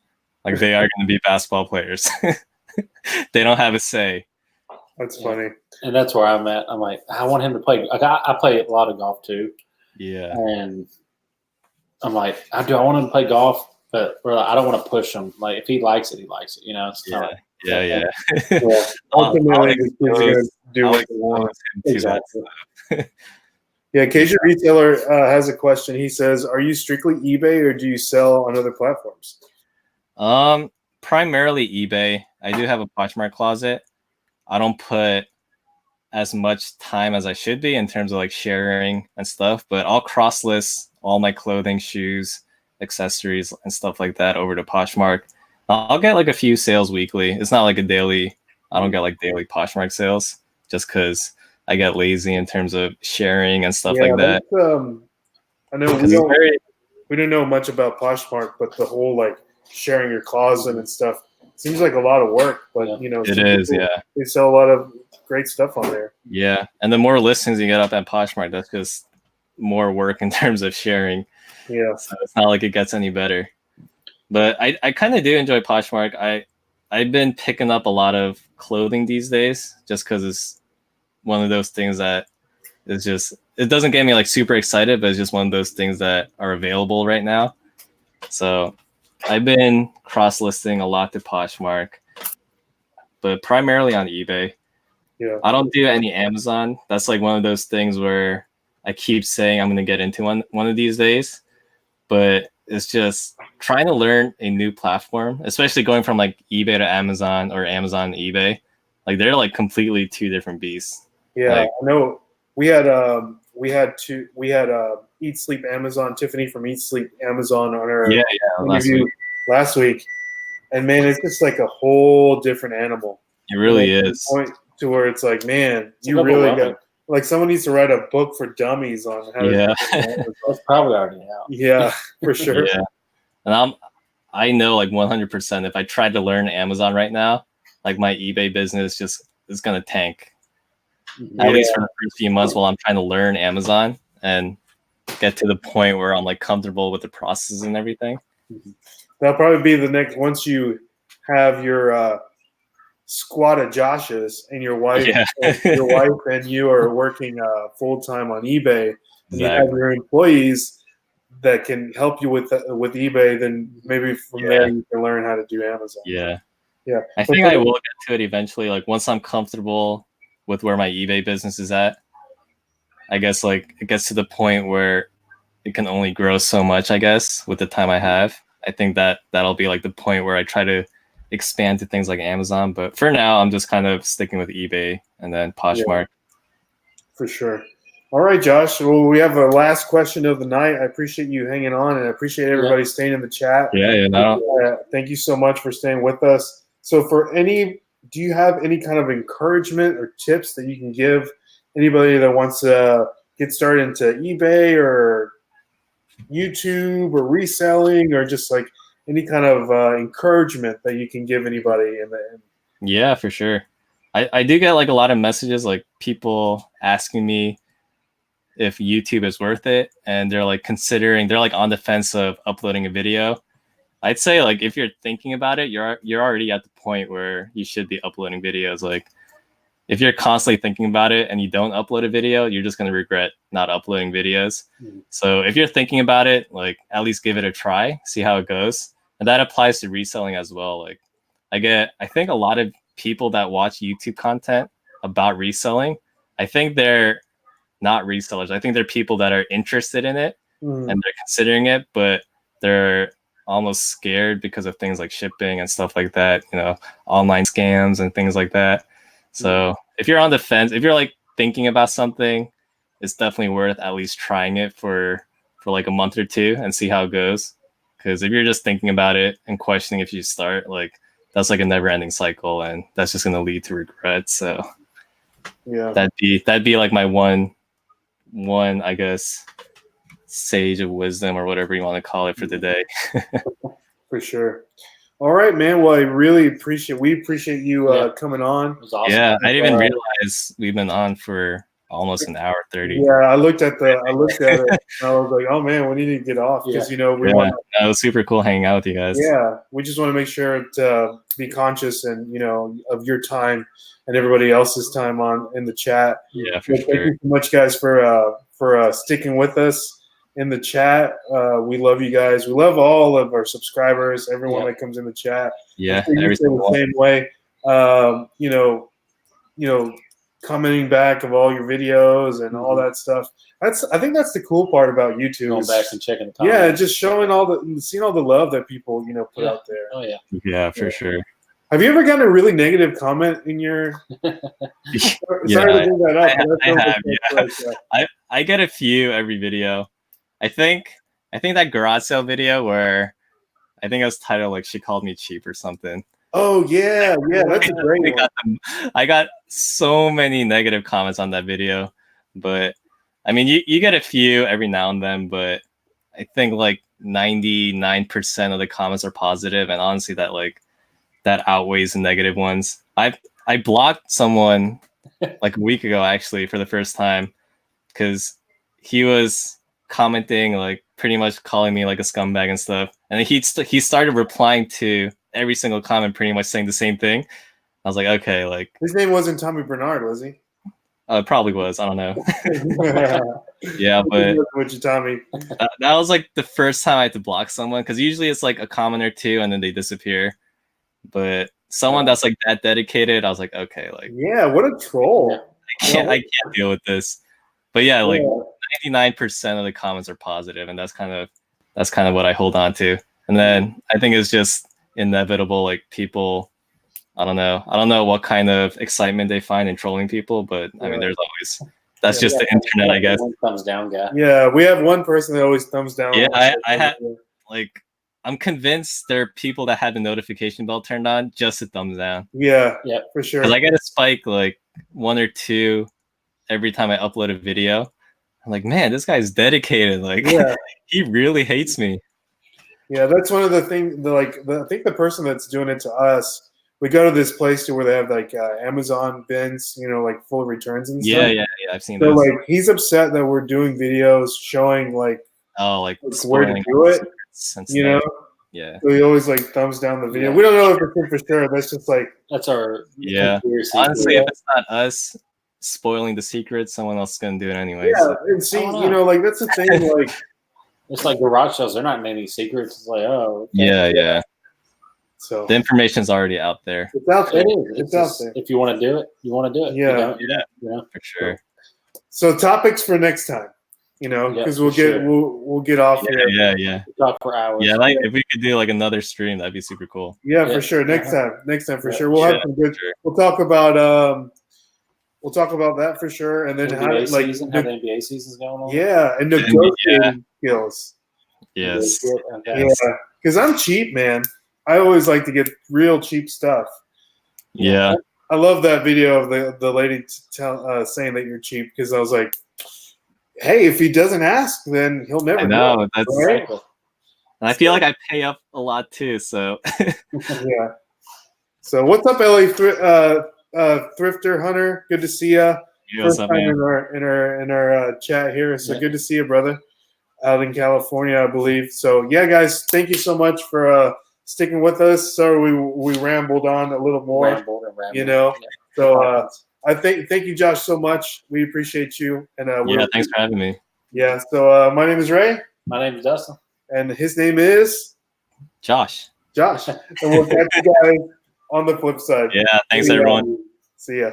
Like they are gonna be basketball players. They don't have a say. That's funny. And that's where I'm at. I'm like, I want him to play. Like I play a lot of golf too. Yeah. And I'm like, I want him to play golf, but I don't want to push him. Like if he likes it, he likes it. It's yeah. Ultimately, do what they want. Exactly. Yeah, Cajun Retailer has a question. He says, are you strictly eBay or do you sell on other platforms? Primarily eBay. I do have a Poshmark closet. I don't put as much time as I should be in terms of like sharing and stuff, but I'll cross list all my clothing, shoes, accessories, and stuff like that over to Poshmark. I'll get like a few sales weekly. It's not like a daily. I don't get like daily Poshmark sales just because I get lazy in terms of sharing and stuff like that. I know we don't know much about Poshmark, but the whole like sharing your closet and stuff, seems like a lot of work, but you know, it is. people, Yeah, they sell a lot of great stuff on there. Yeah, and the more listings you get up at Poshmark, that's just more work in terms of sharing. Yeah, so it's not like it gets any better. But I kind of do enjoy Poshmark. I've been picking up a lot of clothing these days, just because it's one of those things that is just, it doesn't get me like super excited, but it's just one of those things that are available right now. So I've been cross listing a lot to Poshmark, but primarily on eBay. yeah. I don't do any Amazon. That's like one of those things where I keep saying I'm going to get into one of these days, but it's just trying to learn a new platform, especially going from like eBay to Amazon or Amazon to eBay. Like they're like completely two different beasts. Yeah, Like, I know. We had Eat Sleep Amazon, Tiffany from Eat Sleep Amazon on our interview last week, and man, it's just like a whole different animal. It really is. Point to where it's like, man, you really got like someone needs to write a book for dummies on how to. That's probably already out. Yeah, for sure. Yeah, and I know like 100% if I tried to learn Amazon right now, like my eBay business just is gonna tank. At least for the first few months while I'm trying to learn Amazon and get to the point where I'm like comfortable with the process and everything. That'll probably be the next, once you have your squad of Joshes and your wife, and you are working full time on eBay. And you have your employees that can help you with eBay. Then maybe from there you can learn how to do Amazon. Yeah. I think I will get to it eventually. Like once I'm comfortable with where my eBay business is at, I guess like it gets to the point where it can only grow so much, I guess, with the time I have. I think that'll be like the point where I try to expand to things like Amazon. But for now, I'm just kind of sticking with eBay and then Poshmark. For sure. All right, Josh. Well, we have a last question of the night. I appreciate you hanging on, and I appreciate everybody staying in the chat. Thank you so much for staying with us. So do you have any kind of encouragement or tips that you can give anybody that wants to get started into eBay or YouTube or reselling, or just like any kind of encouragement that you can give anybody? Yeah, for sure. I do get like a lot of messages, like people asking me if YouTube is worth it, and they're like on the fence of uploading a video. I'd say like if you're thinking about it, you're already at the point where you should be uploading videos. Like if you're constantly thinking about it and you don't upload a video, you're just going to regret not uploading videos. So if you're thinking about it, like at least give it a try, see how it goes. And that applies to reselling as well. Like I think a lot of people that watch YouTube content about reselling, I think they're not resellers. I think they're people that are interested in it and they're considering it, but they're almost scared because of things like shipping and stuff like that, online scams and things like that. So if you're on the fence, if you're like thinking about something, it's definitely worth at least trying it for like a month or two and see how it goes. Because if you're just thinking about it and questioning if you start, like that's like a never-ending cycle, and that's just going to lead to regret. So that'd be like my one I guess sage of wisdom or whatever you want to call it for the day. For sure. All right, man. Well, we appreciate you coming on. It was awesome. Yeah, I didn't even realize we've been on for almost an hour 30. Yeah, I looked at it and I was like, oh man, we need to get off because it was super cool hanging out with you guys. Yeah, we just want to make sure to be conscious and of your time and everybody else's time in the chat. Yeah, for sure. Thank you so much, guys, for sticking with us in the chat. We love you guys. We love all of our subscribers, everyone that comes in the chat. Yeah, everything the same way. Commenting back of all your videos and all that stuff. I think that's the cool part about YouTube. Going back and checking the comments. Yeah, just showing seeing all the love that people put out there. Oh yeah. Yeah, for sure. Have you ever gotten a really negative comment in your? Sorry to bring that up. I get a few every video. I think that garage sale video where I think it was titled like she called me cheap or something. Oh yeah, that's a great one. I got so many negative comments on that video, but I mean, you get a few every now and then, but I think like 99% of the comments are positive, and honestly, that like that outweighs the negative ones. I blocked someone like a week ago actually for the first time because he was commenting like pretty much calling me like a scumbag and stuff, and he started replying to every single comment pretty much saying the same thing. I was like, okay, like his name wasn't Tommy Bernard, was he? It probably was. I don't know. Yeah, but Tommy. That was like the first time I had to block someone because usually it's like a comment or two and then they disappear. But someone that's like that dedicated, I was like, okay, like yeah, what a troll! I can't deal with this. But yeah, like 99% of the comments are positive, and that's kind of what I hold on to. And then I think it's just inevitable. Like people, I don't know what kind of excitement they find in trolling people, but I mean, there's always that's just the internet, I guess. One thumbs down guy. Yeah, we have one person that always thumbs down. Yeah, I had like I'm convinced there are people that had the notification bell turned on just to thumbs down. Yeah, for sure. Because I get a spike like 1 or 2 every time I upload a video. I'm like, man, this guy's dedicated. Like, he really hates me. Yeah, that's one of the things. I think the person that's doing it to us, we go to this place where they have like Amazon bins, like full of returns and stuff. Yeah, I've seen those. So like, he's upset that we're doing videos showing like where to do it. Yeah. So he always like thumbs down the video. We don't know if it's for sure. That's just like that's our honestly, if it's not us spoiling the secret, someone else is gonna do it anyway. Yeah, and see, like that's the thing. Like it's like garage sales. They're not in any secrets. It's like, okay. Yeah. So the information's already out there. It's out there. It's out there. If you want to do it, you want to do it. Yeah, for sure. So topics for next time. Because we'll get off here. Yeah. We'll talk for hours. Yeah, like if we could do like another stream, that'd be super cool. Yeah, for sure. Next time for sure. We'll have some good. Sure. We'll talk about that for sure, and then how the NBA season's going on. Yeah, and negotiating skills. Yes. Yeah, because I'm cheap, man. I always like to get real cheap stuff. Yeah. I love that video of the lady saying that you're cheap because I was like, hey, if he doesn't ask, then he'll never know. That's right. And I feel like I pay up a lot too, so. Yeah. So what's up, LA Thrifter Hunter? Good to see you. First time in our chat here. So good to see you, brother. Out in California, I believe. So yeah, guys, thank you so much for sticking with us. Sorry we rambled on a little more. So I thank you, Josh, so much. We appreciate you. And thanks for having me. Yeah. So my name is Ray. My name is Dustin. And his name is Josh. And we'll catch you guys on the flip side. Yeah. Thanks, everyone. See ya.